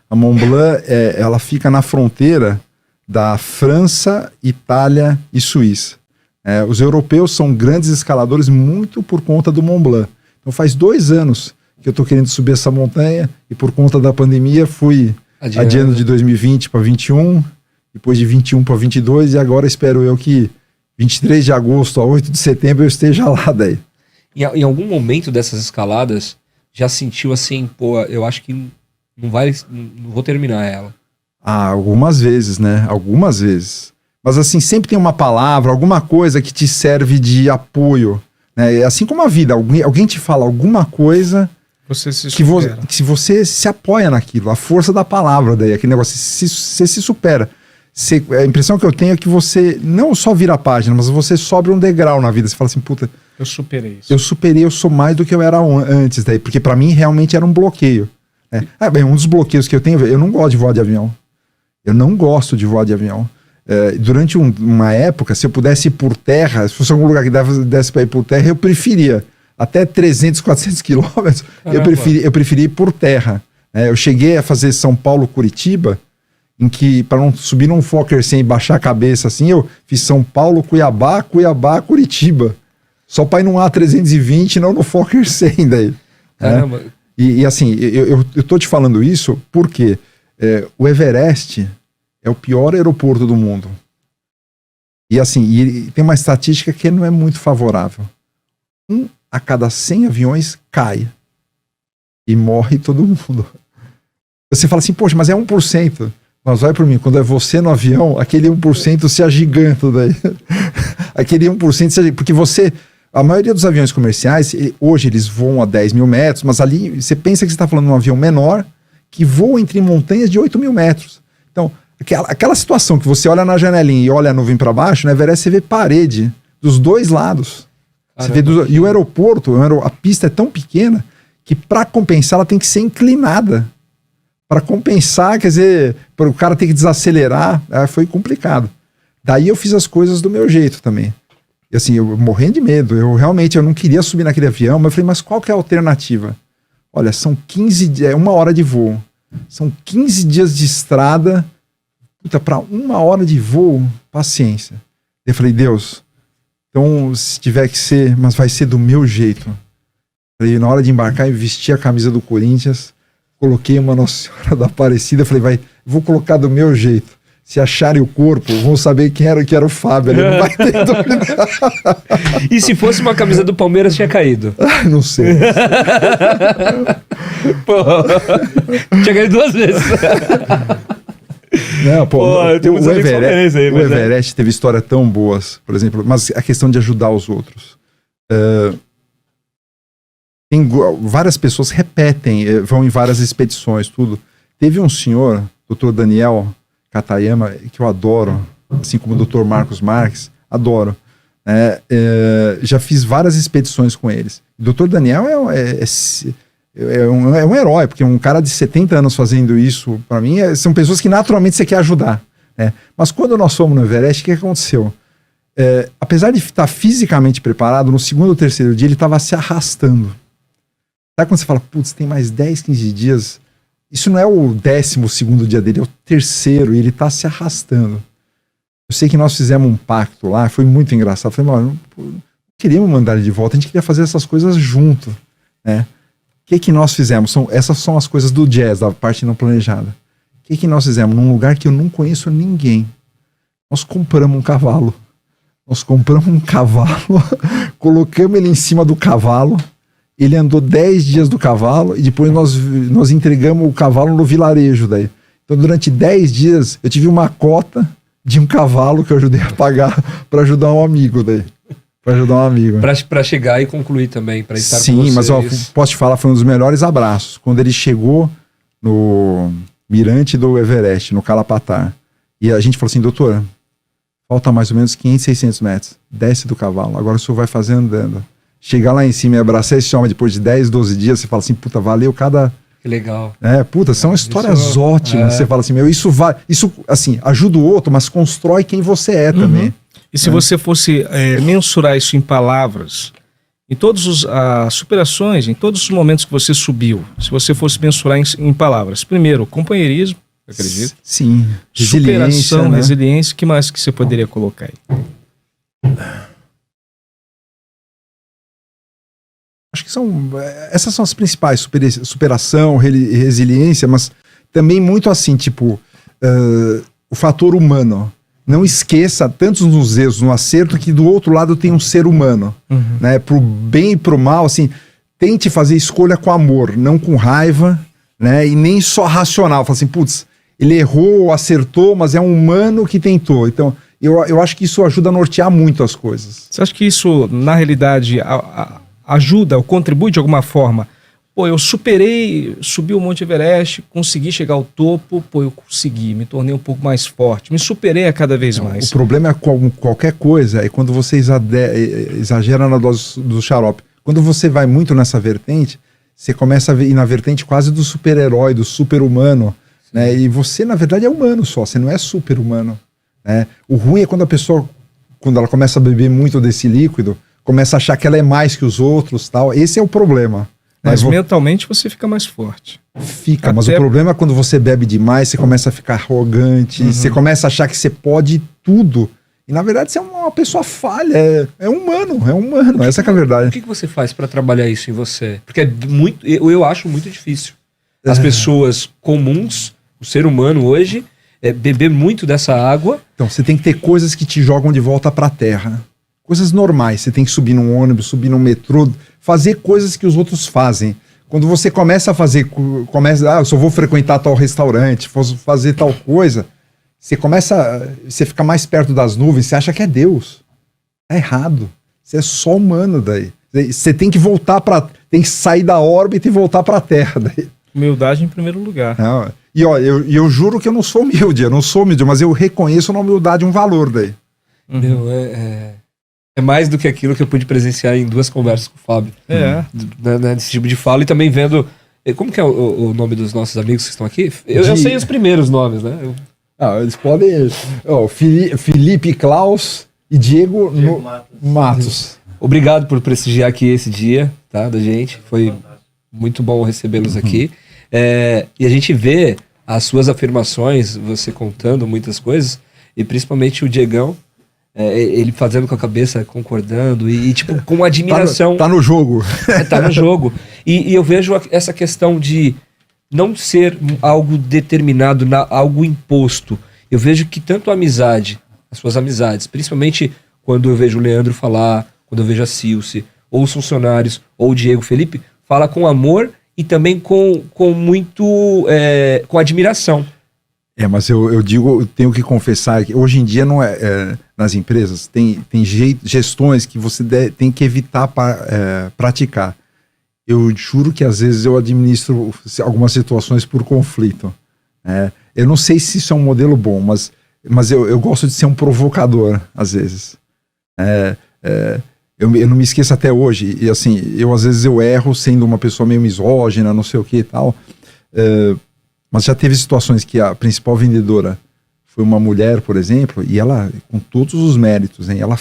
A Mont Blanc, ela fica na fronteira da França, Itália e Suíça. Os europeus são grandes escaladores muito por conta do Mont Blanc. Então faz 2 anos que eu estou querendo subir essa montanha e por conta da pandemia fui adiando de 2020 para 2021, depois de 21 para 22 e agora espero eu que 23 de agosto a 8 de setembro eu esteja lá daí. Em algum momento dessas escaladas, já sentiu assim, pô, eu acho que não vou terminar ela? Algumas vezes, né? Algumas vezes. Mas assim, sempre tem uma palavra, alguma coisa que te serve de apoio, né? Assim como a vida, alguém te fala alguma coisa você se supera. Que você se apoia naquilo, a força da palavra daí, aquele negócio, você se supera. A impressão que eu tenho é que você não só vira a página, mas você sobe um degrau na vida. Você fala assim, puta, eu superei isso. Eu sou mais do que eu era antes daí, porque pra mim realmente era um bloqueio. Bem, um dos bloqueios que eu tenho, eu não gosto de voar de avião. Eu não gosto de voar de avião. Durante uma época, se eu pudesse ir por terra, se fosse algum lugar que desse pra ir por terra, eu preferia. Até 300, 400 quilômetros, eu preferia ir por terra. Eu cheguei a fazer São Paulo-Curitiba, em que, para não subir num Fokker 100 e baixar a cabeça assim, eu fiz São Paulo, Cuiabá, Curitiba. Só para ir num A320 e não no Fokker 100 daí. Caramba. E assim, eu tô te falando isso porque o Everest é o pior aeroporto do mundo. E assim, tem uma estatística que não é muito favorável. 1 a cada 100 aviões cai. E morre todo mundo. Você fala assim, poxa, mas é 1%. Mas vai por mim, quando é você no avião, aquele 1% se agiganta daí. Aquele 1% se agiganta, porque você A maioria dos aviões comerciais, hoje eles voam a 10 mil metros, mas ali você pensa que você está falando de um avião menor que voa entre montanhas de 8 mil metros. Então, aquela situação que você olha na janelinha e olha a nuvem para baixo, no Everest você vê parede dos dois lados. Você vê e o aeroporto, a pista é tão pequena que para compensar ela tem que ser inclinada. Para compensar, quer dizer, para o cara ter que desacelerar, foi complicado. Daí eu fiz as coisas do meu jeito também. E assim, eu morrendo de medo, eu não queria subir naquele avião, mas eu falei, mas qual que é a alternativa? Olha, são 15 dias, 1 hora de voo. São 15 dias de estrada, para 1 hora de voo, paciência. Eu falei, Deus, então se tiver que ser, mas vai ser do meu jeito. Falei, na hora de embarcar, eu vesti a camisa do Corinthians, coloquei uma Nossa Senhora da Aparecida, falei, vou colocar do meu jeito. Se acharem o corpo, vão saber que era o Fábio. Ele não vai ter dúvida. E se fosse uma camisa do Palmeiras, tinha caído? Não sei. Pô, tinha caído 2 vezes. Não, o Everest, o Everest teve histórias tão boas, por exemplo, mas a questão de ajudar os outros. Tem várias pessoas repetem, vão em várias expedições, tudo. Teve um senhor, Dr. Daniel Katayama, que eu adoro, assim como o Dr. Marcos Marques, adoro. Já fiz várias expedições com eles. O Dr. Daniel é um herói, porque um cara de 70 anos fazendo isso, para mim, são pessoas que naturalmente você quer ajudar. Né? Mas quando nós fomos no Everest, o que aconteceu? Apesar de estar fisicamente preparado, no 2º ou 3º dia ele estava se arrastando. Sabe quando você fala, putz, tem mais 10, 15 dias... Isso não é o 12º dia dele, é o 3º, e ele tá se arrastando. Eu sei que nós fizemos um pacto lá, foi muito engraçado. Eu falei, mano, não queríamos mandar ele de volta, a gente queria fazer essas coisas junto, né? O que nós fizemos? Essas são as coisas do jazz, da parte não planejada. O que nós fizemos? Num lugar que eu não conheço ninguém. Nós compramos um cavalo. Colocamos ele em cima do cavalo. Ele andou 10 dias do cavalo e depois nós entregamos o cavalo no vilarejo daí. Então durante 10 dias eu tive uma cota de um cavalo que eu ajudei a pagar para ajudar um amigo daí. Para chegar e concluir também, para estar com vocês. Sim, mas posso te falar, foi um dos melhores abraços. Quando ele chegou no mirante do Everest, no Kalapatar, e a gente falou assim, doutora, falta mais ou menos 500, 600 metros. Desce do cavalo, agora o senhor vai fazer andando. Chegar lá em cima e abraçar esse homem depois de 10, 12 dias, você fala assim, puta, valeu cada... Que legal. São histórias ótimas. Você fala assim, isso assim, ajuda o outro, mas constrói quem você é também. E se você fosse mensurar isso em palavras, em todas as superações, em todos os momentos que você subiu, se você fosse mensurar em palavras, primeiro, companheirismo, eu acredito. Sim. Superação, resiliência, o que mais que você poderia colocar aí? Acho que essas são as principais, superação, resiliência, mas também muito assim, tipo, o fator humano. Não esqueça, tanto nos erros, no acerto, que do outro lado tem um ser humano. Né? Pro bem e pro mal, assim, tente fazer escolha com amor, não com raiva, né? E nem só racional. Fala assim, putz, ele errou, acertou, mas é um humano que tentou. Então, eu acho que isso ajuda a nortear muito as coisas. Você acha que isso, na realidade, ajuda ou contribui de alguma forma? Pô, eu subi o Monte Everest, consegui chegar ao topo, eu consegui, me tornei um pouco mais forte, me superei a cada vez mais. O problema é qualquer coisa, é quando você exagera na dose do xarope. Quando você vai muito nessa vertente, você começa a ir na vertente quase do super-herói, do super-humano, né? E você, na verdade, é humano só, você não é super-humano, né? O ruim é quando a pessoa, quando ela começa a beber muito desse líquido, começa a achar que ela é mais que os outros, tal. Esse é o problema. Mas mentalmente você fica mais forte. Fica, mas o problema é quando você bebe demais, você começa a ficar arrogante, você começa a achar que você pode tudo. E na verdade você é uma pessoa falha, é humano, essa que é a verdade. O que você faz para trabalhar isso em você? Porque é muito, eu acho muito difícil. As pessoas comuns, o ser humano hoje, beber muito dessa água. Então você tem que ter coisas que te jogam de volta para a terra. Coisas normais, você tem que subir num ônibus, subir num metrô, fazer coisas que os outros fazem. Quando você começa a fazer, eu só vou frequentar tal restaurante, vou fazer tal coisa, você fica mais perto das nuvens, você acha que é Deus. É errado. Você é só humano daí. Você tem que voltar tem que sair da órbita e voltar pra Terra daí. Humildade em primeiro lugar. Não, e ó, eu juro que eu não sou humilde, mas eu reconheço na humildade um valor daí. Meu, é mais do que aquilo que eu pude presenciar em 2 conversas com o Fábio. Desse tipo de fala e também vendo... Como que é o nome dos nossos amigos que estão aqui? Eu sei os primeiros nomes, né? Eles podem... Felipe Klaus e Diego Matos. Obrigado por prestigiar aqui esse dia, tá, da gente. Foi muito bom recebê-los aqui. E a gente vê as suas afirmações, você contando muitas coisas, e principalmente o Diegão, ele fazendo com a cabeça, concordando, e tipo, com admiração. Tá no jogo. Tá no jogo. E eu vejo essa questão de não ser algo determinado, algo imposto. Eu vejo que tanto a amizade, as suas amizades, principalmente quando eu vejo o Leandro falar, quando eu vejo a Silce, ou os funcionários, ou o Diego Felipe, fala com amor e também com muito com admiração. Mas eu tenho que confessar que hoje em dia não nas empresas tem gestões que você tem que evitar praticar. Eu juro que às vezes eu administro algumas situações por conflito. Eu não sei se isso é um modelo bom, mas eu gosto de ser um provocador às vezes. Eu não me esqueço até hoje, e assim, às vezes eu erro sendo uma pessoa meio misógina, não sei o que e tal, mas já teve situações que a principal vendedora foi uma mulher, por exemplo, e ela, com todos os méritos, hein, ela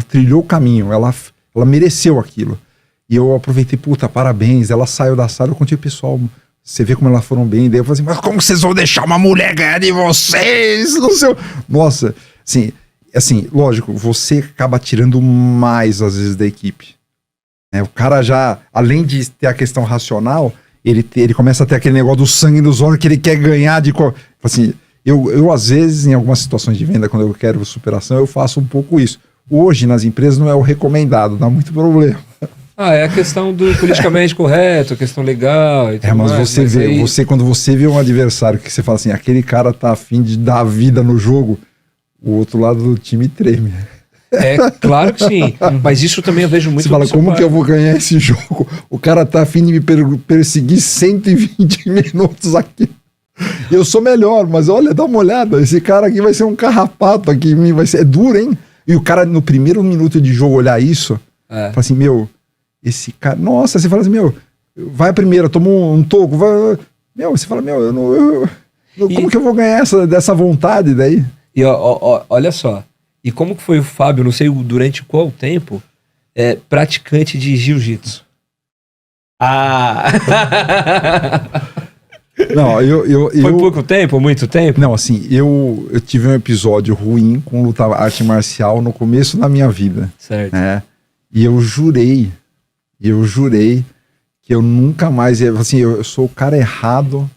trilhou o caminho, ela mereceu aquilo, e eu aproveitei, parabéns, ela saiu da sala, eu contei pro pessoal, você vê como elas foram bem, daí eu falei assim, mas como vocês vão deixar uma mulher ganhar de vocês? Não sei. Nossa, assim, lógico, você acaba tirando mais, às vezes, da equipe. O cara já, além de ter a questão racional, ele começa a ter aquele negócio do sangue nos olhos que ele quer ganhar de... Assim, eu, às vezes, em algumas situações de venda, quando eu quero superação, eu faço um pouco isso. Hoje, nas empresas, não é o recomendado, dá muito problema. É a questão do politicamente correto, a questão legal e tudo mas mais, você vê, quando você vê um adversário que você fala assim, aquele cara tá afim de dar vida no jogo, o outro lado do time treme. Claro que sim. Mas isso também eu vejo muito. Você fala, como que eu vou ganhar esse jogo? O cara tá afim de me perseguir 120 minutos aqui. Eu sou melhor, mas olha, dá uma olhada. Esse cara aqui vai ser um carrapato aqui. É duro, hein? E o cara, no primeiro minuto de jogo, olhar isso, fala assim, esse cara... Nossa, você fala assim, vai a primeira, toma um toco. Você fala, como que eu vou ganhar dessa vontade daí? E olha só, e como que foi o Fábio, não sei durante qual tempo, praticante de jiu-jitsu? Não, Foi pouco tempo, muito tempo? Não, assim, eu tive um episódio ruim com luta arte marcial no começo da minha vida. Certo. E eu jurei que eu nunca mais ia... Assim, eu sou o cara errado...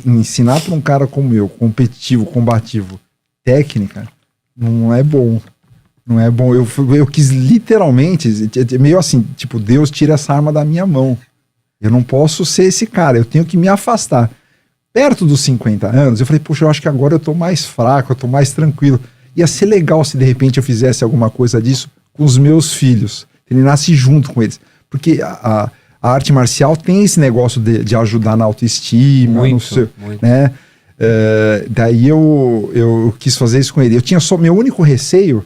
Ensinar para um cara como eu, competitivo, combativo, técnica, não é bom. Não é bom. Eu quis literalmente, meio assim, tipo, Deus tira essa arma da minha mão. Eu não posso ser esse cara, eu tenho que me afastar. Perto dos 50 anos, eu falei, poxa, eu acho que agora eu tô mais fraco, eu tô mais tranquilo. Ia ser legal se de repente eu fizesse alguma coisa disso com os meus filhos. Treinasse junto com eles. Porque a arte marcial tem esse negócio de ajudar na autoestima, muito. Né? Daí eu quis fazer isso com ele. Eu tinha meu único receio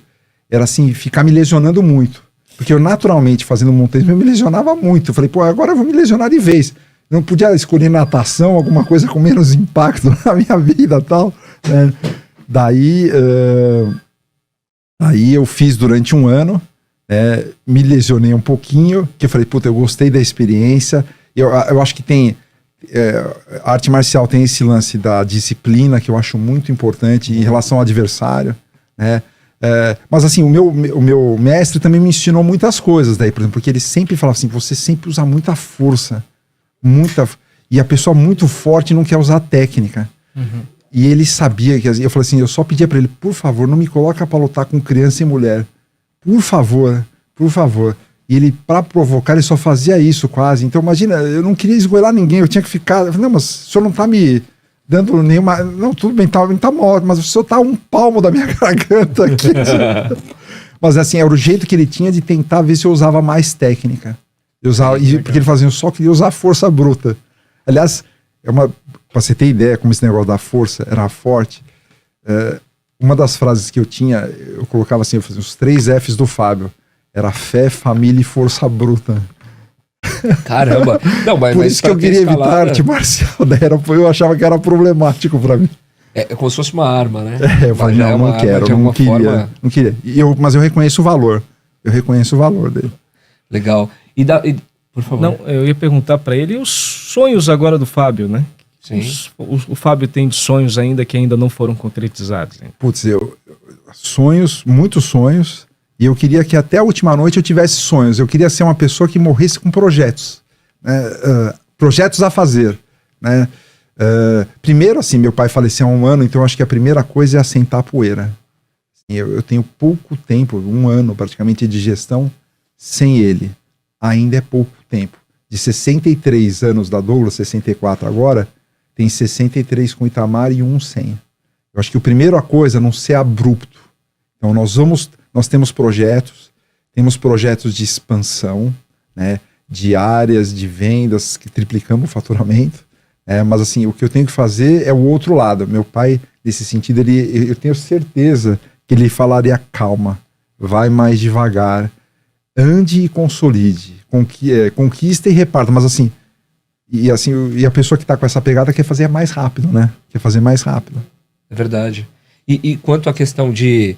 era assim, ficar me lesionando muito. Porque eu naturalmente, fazendo montanhismo, eu me lesionava muito. Eu falei, agora eu vou me lesionar de vez. Eu não podia escolher natação, alguma coisa com menos impacto na minha vida e tal. Né? Daí eu fiz durante um ano. Me lesionei um pouquinho, que eu falei, eu gostei da experiência. Eu acho que tem a arte marcial tem esse lance da disciplina, que eu acho muito importante em relação ao adversário, né? Mas assim, o meu mestre também me ensinou muitas coisas daí, por exemplo, porque ele sempre falava assim, você sempre usa muita força, e a pessoa muito forte não quer usar técnica. E ele sabia que, eu falei assim, eu só pedia pra ele, por favor, não me coloca pra lutar com criança e mulher. Por favor. E ele, pra provocar, ele só fazia isso quase. Então, imagina, eu não queria esgoelar ninguém, eu tinha que ficar... Eu falei, não, mas o senhor não tá me dando nenhuma... Não, tudo bem, tá morto, mas o senhor tá um palmo da minha garganta aqui. Mas assim, era o jeito que ele tinha de tentar ver se eu usava mais técnica. Porque ele fazia, eu só queria usar força bruta. Aliás, pra você ter ideia como esse negócio da força era forte, uma das frases que eu tinha, eu colocava assim, eu fazia os 3 Fs do Fábio. Era fé, família e força bruta. Caramba. Não, Por isso que eu queria evitar arte marcial. Eu achava que era problemático pra mim. É como se fosse uma arma, né? Eu falei, não quero, não queria. Mas eu reconheço o valor. Eu reconheço o valor dele. Legal. Por favor. Não, eu ia perguntar para ele os sonhos agora do Fábio, né? Sim. O Fábio tem sonhos ainda que ainda não foram concretizados. Hein? Putz, sonhos, muitos sonhos. E eu queria que até a última noite eu tivesse sonhos. Eu queria ser uma pessoa que morresse com projetos. Projetos a fazer. Né? Primeiro, assim, meu pai faleceu há 1 ano, então acho que a primeira coisa é assentar a poeira. Eu tenho pouco tempo, 1 ano praticamente de gestão, sem ele. Ainda é pouco tempo. De 63 anos da Douglas, 64 agora, tem 63 com Itamar e 1 sem. Eu acho que a primeira coisa é não ser abrupto. Então nós temos projetos de expansão, né, de áreas, de vendas, que triplicamos o faturamento. Mas assim, o que eu tenho que fazer é o outro lado. Meu pai, nesse sentido, eu tenho certeza que ele falaria calma, vai mais devagar, ande e consolide, conquista e reparta, mas assim, e a pessoa que está com essa pegada quer fazer mais rápido, né? Quer fazer mais rápido. É verdade. E quanto à questão de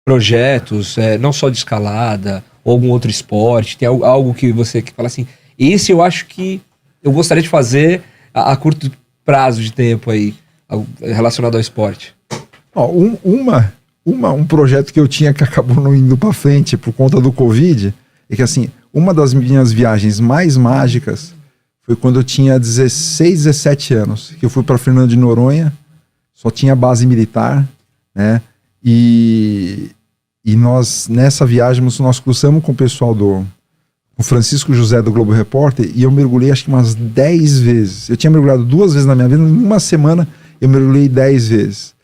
projetos, não só de escalada, ou algum outro esporte, tem algo que você fala assim, esse eu acho que eu gostaria de fazer a curto prazo de tempo aí, relacionado ao esporte? Um projeto que eu tinha que acabou não indo para frente por conta do Covid, é que assim, uma das minhas viagens mais mágicas foi quando eu tinha 16, 17 anos, que eu fui para Fernando de Noronha, só tinha base militar, né? E nós, nessa viagem, nós cruzamos com o pessoal do Francisco José do Globo Repórter e eu mergulhei acho que umas 10 vezes. Eu tinha mergulhado 2 vezes na minha vida, em uma semana eu mergulhei 10 vezes.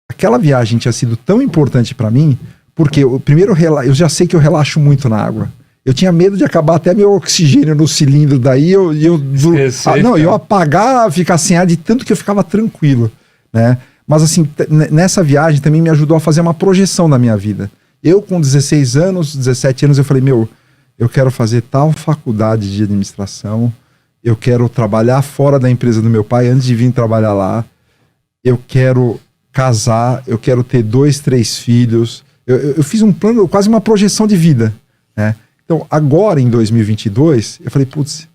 Aquela viagem tinha sido tão importante para mim, porque eu já sei que eu relaxo muito na água. Eu tinha medo de acabar até meu oxigênio no cilindro, daí eu apagar, ficar sem ar de tanto que eu ficava tranquilo, né? Mas assim, nessa viagem também me ajudou a fazer uma projeção na minha vida. Eu com 16 anos, 17 anos, eu falei, eu quero fazer tal faculdade de administração, eu quero trabalhar fora da empresa do meu pai antes de vir trabalhar lá, eu quero casar, eu quero ter 2, 3 filhos. Eu fiz um plano, quase uma projeção de vida, né? Então, agora em 2022, eu falei, putz,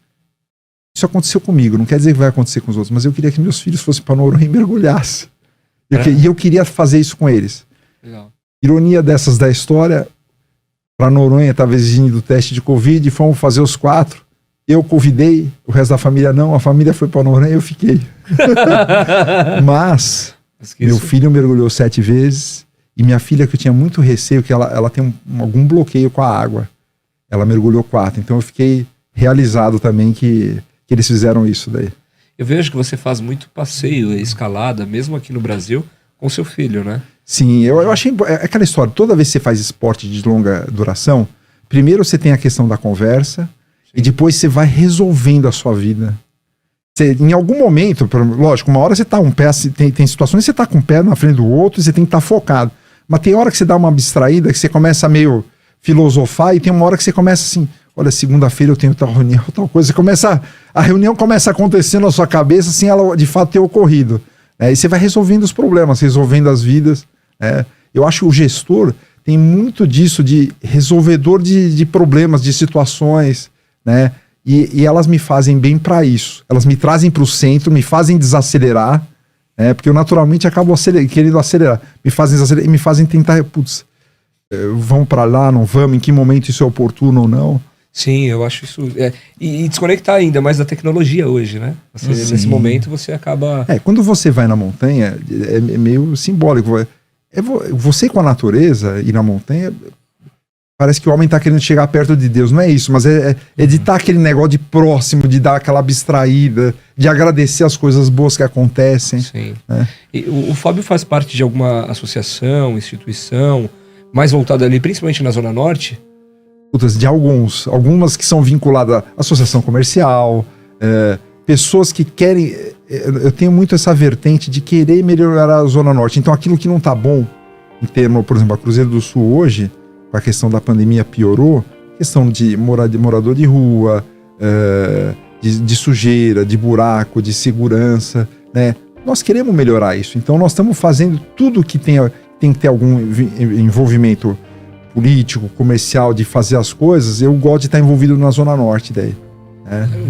isso aconteceu comigo, não quer dizer que vai acontecer com os outros, mas eu queria que meus filhos fossem para Noronha e mergulhassem. E eu queria fazer isso com eles. Legal. Ironia dessas da história, para Noronha estava exigindo o teste de Covid, fomos fazer os 4. Eu convidei, o resto da família não, a família foi para Noronha e eu fiquei. Mas meu filho mergulhou 7 vezes e minha filha, que eu tinha muito receio, que ela tem algum bloqueio com a água, ela mergulhou 4. Então eu fiquei realizado também que eles fizeram isso daí. Eu vejo que você faz muito passeio e escalada, mesmo aqui no Brasil, com seu filho, né? Sim, eu achei aquela história, toda vez que você faz esporte de longa duração, primeiro você tem a questão da conversa, sim, e depois você vai resolvendo a sua vida. Em algum momento, lógico, uma hora você tá tem situações que você tá com um pé na frente do outro e você tem que estar focado. Mas tem hora que você dá uma abstraída, que você começa a meio filosofar, e tem uma hora que você começa assim, olha, segunda-feira eu tenho tal reunião, tal coisa. A reunião começa a acontecer na sua cabeça sem ela de fato ter ocorrido. E você vai resolvendo os problemas, resolvendo as vidas. Eu acho que o gestor tem muito disso, de resolvedor de problemas, de situações, né? E elas me fazem bem para isso. Elas me trazem para o centro, me fazem desacelerar, porque eu naturalmente acabo querendo acelerar. Me fazem desacelerar e me fazem tentar, vamos para lá, não vamos, em que momento isso é oportuno ou não. Sim, eu acho isso. E desconectar ainda mais da tecnologia hoje, né? Nesse momento você acaba. Quando você vai na montanha, é meio simbólico. Você com a natureza e na montanha, parece que o homem está querendo chegar perto de Deus. Não é isso, mas é de estar aquele negócio de próximo, de dar aquela abstraída, de agradecer as coisas boas que acontecem. Sim. E o Fábio faz parte de alguma associação, instituição, mais voltado ali, principalmente na Zona Norte? De algumas que são vinculadas à associação comercial, pessoas que querem... Eu tenho muito essa vertente de querer melhorar a Zona Norte. Então, aquilo que não tá bom, em termos, por exemplo, a Cruzeiro do Sul hoje, com a questão da pandemia piorou, questão de morador de rua, de sujeira, de buraco, de segurança, né? Nós queremos melhorar isso. Então, nós estamos fazendo tudo que tem que ter algum envolvimento político, comercial, de fazer as coisas. Eu gosto de estar envolvido na Zona Norte daí.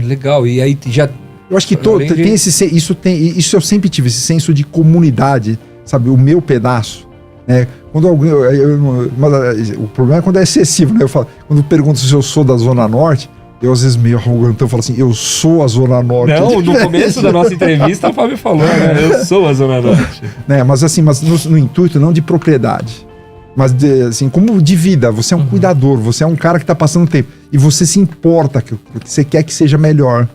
Legal, e aí já... Eu acho que tem isso eu sempre tive, esse senso de comunidade, sabe? O meu pedaço, né? Quando alguém... o problema é quando é excessivo, né? Quando eu pergunto se eu sou da Zona Norte, eu às vezes meio arrogante, eu falo assim, eu sou a Zona Norte. Não, no começo da nossa entrevista o Fábio falou, né? Eu sou a Zona Norte. Né? Mas assim, no intuito não de propriedade, mas assim, como de vida. Você é um cuidador, você é um cara que tá passando tempo, e você se importa, que você quer que seja melhor.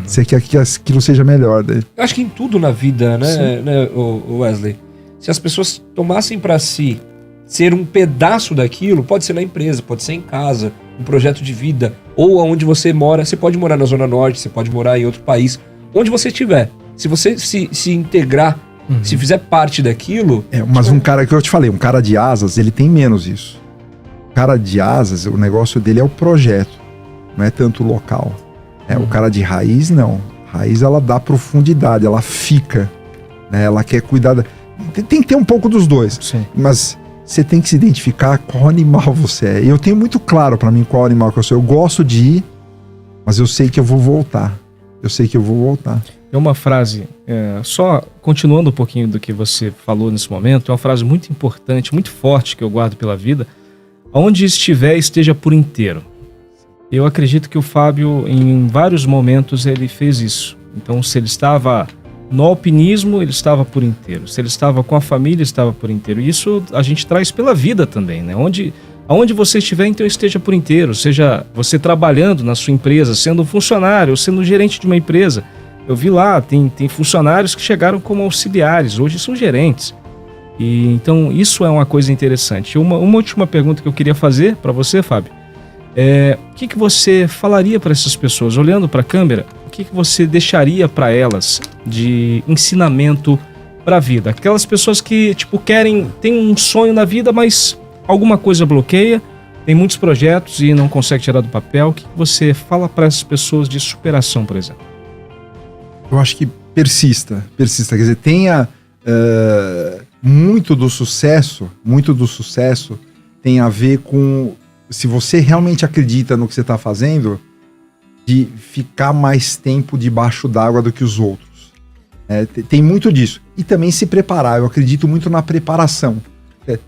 Você quer que aquilo seja melhor. Daí. Eu acho que em tudo na vida, né, o Wesley? Se as pessoas tomassem para si ser um pedaço daquilo, pode ser na empresa, pode ser em casa, um projeto de vida, ou aonde você mora. Você pode morar na Zona Norte, você pode morar em outro país, onde você estiver. Se você se integrar, se fizer parte daquilo... Mas um cara que eu te falei, um cara de asas, ele tem menos isso. O cara de asas, o negócio dele é o projeto, não é tanto o local. O cara de raiz, não. Raiz, ela dá profundidade, ela fica, né? Ela quer cuidar... Tem que ter um pouco dos dois. Sim. Mas você tem que se identificar qual animal você é. E eu tenho muito claro pra mim qual animal que eu sou. Eu gosto de ir, mas eu sei que eu vou voltar. É uma frase, só continuando um pouquinho do que você falou nesse momento, é uma frase muito importante, muito forte, que eu guardo pela vida. Onde estiver, esteja por inteiro. Eu acredito que o Fábio, em vários momentos, ele fez isso. Então, se ele estava no alpinismo, ele estava por inteiro. Se ele estava com a família, estava por inteiro. E isso a gente traz pela vida também, né? Aonde você estiver, então esteja por inteiro. Seja você trabalhando na sua empresa, sendo um funcionário, ou sendo um gerente de uma empresa. Eu vi lá, tem funcionários que chegaram como auxiliares, hoje são gerentes. E então, isso é uma coisa interessante. Uma última pergunta que eu queria fazer para você, Fábio. O que você falaria para essas pessoas, olhando para a câmera, o que você deixaria para elas de ensinamento para a vida? Aquelas pessoas que têm um sonho na vida, mas alguma coisa bloqueia, tem muitos projetos e não consegue tirar do papel. O que você fala para essas pessoas de superação, por exemplo? Eu acho que persista. Quer dizer, tenha muito do sucesso tem a ver com... Se você realmente acredita no que você está fazendo, de ficar mais tempo debaixo d'água do que os outros. Tem muito disso. E também se preparar. Eu acredito muito na preparação.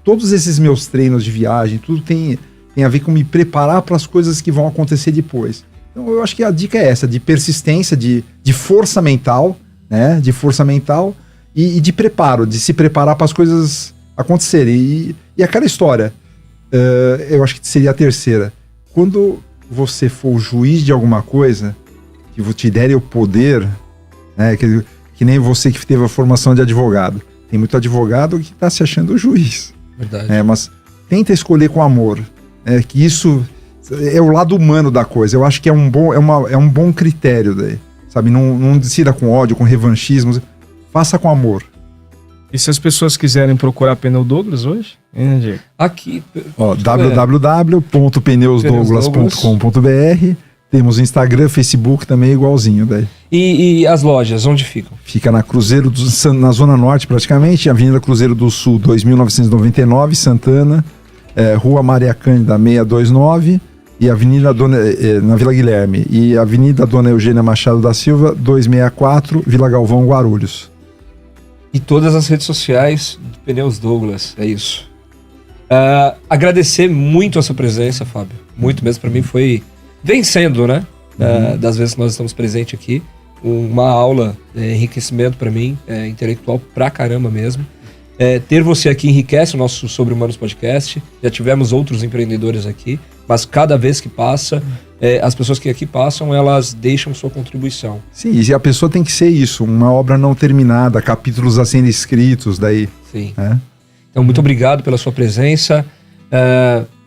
Todos esses meus treinos de viagem, tudo tem a ver com me preparar para as coisas que vão acontecer depois. Então eu acho que a dica é essa, de persistência, de força mental, né? De força mental e de preparo, de se preparar para as coisas acontecerem. E aquela história... eu acho que seria a terceira. Quando você for o juiz de alguma coisa, que te derem o poder, né, que nem você que teve a formação de advogado. Tem muito advogado que está se achando o juiz. Verdade. Mas tenta escolher com amor. Que isso é o lado humano da coisa. Eu acho que é um bom critério daí. Sabe? Não decida com ódio, com revanchismo. Faça com amor. E se as pessoas quiserem procurar Pneu Douglas hoje? Aqui. www.pneusdouglas.com.br. Temos o Instagram, Facebook também igualzinho daí. E as lojas, onde ficam? Fica na na Zona Norte praticamente, Avenida Cruzeiro do Sul 2999, Santana, Rua Maria Cândida 629 e Avenida na Vila Guilherme, e Avenida Dona Eugênia Machado da Silva 264, Vila Galvão, Guarulhos. E todas as redes sociais do Pneus Douglas, é isso. Agradecer muito a sua presença, Fábio. Muito mesmo, para mim foi vencendo, né? Das vezes que nós estamos presentes aqui. Uma aula, enriquecimento para mim, intelectual pra caramba mesmo. Ter você aqui enriquece o nosso Sobre Humanos podcast. Já tivemos outros empreendedores aqui, mas cada vez que passa, as pessoas que aqui passam, elas deixam sua contribuição. Sim, e a pessoa tem que ser isso, uma obra não terminada, capítulos a serem escritos daí. Sim. Então, muito obrigado pela sua presença.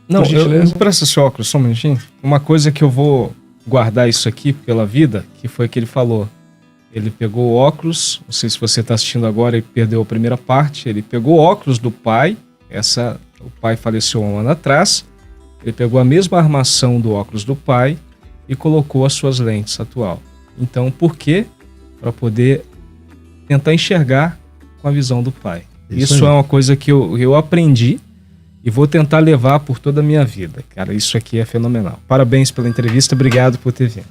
Não, por gentileza. eu presta seu óculos, só um minutinho. Uma coisa que eu vou guardar isso aqui pela vida, que foi que ele falou. Ele pegou o óculos, não sei se você está assistindo agora e perdeu a primeira parte, ele pegou o óculos do pai, o pai faleceu há um ano atrás, ele pegou a mesma armação do óculos do pai e colocou as suas lentes atual. Então, por quê? Para poder tentar enxergar com a visão do pai. Isso é uma coisa que eu aprendi e vou tentar levar por toda a minha vida. Cara, isso aqui é fenomenal. Parabéns pela entrevista, obrigado por ter vindo.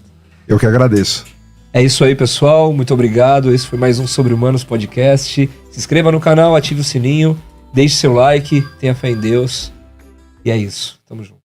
Eu que agradeço. É isso aí, pessoal. Muito obrigado. Esse foi mais um Sobre Humanos Podcast. Se inscreva no canal, ative o sininho, deixe seu like, tenha fé em Deus. E é isso. Tamo junto.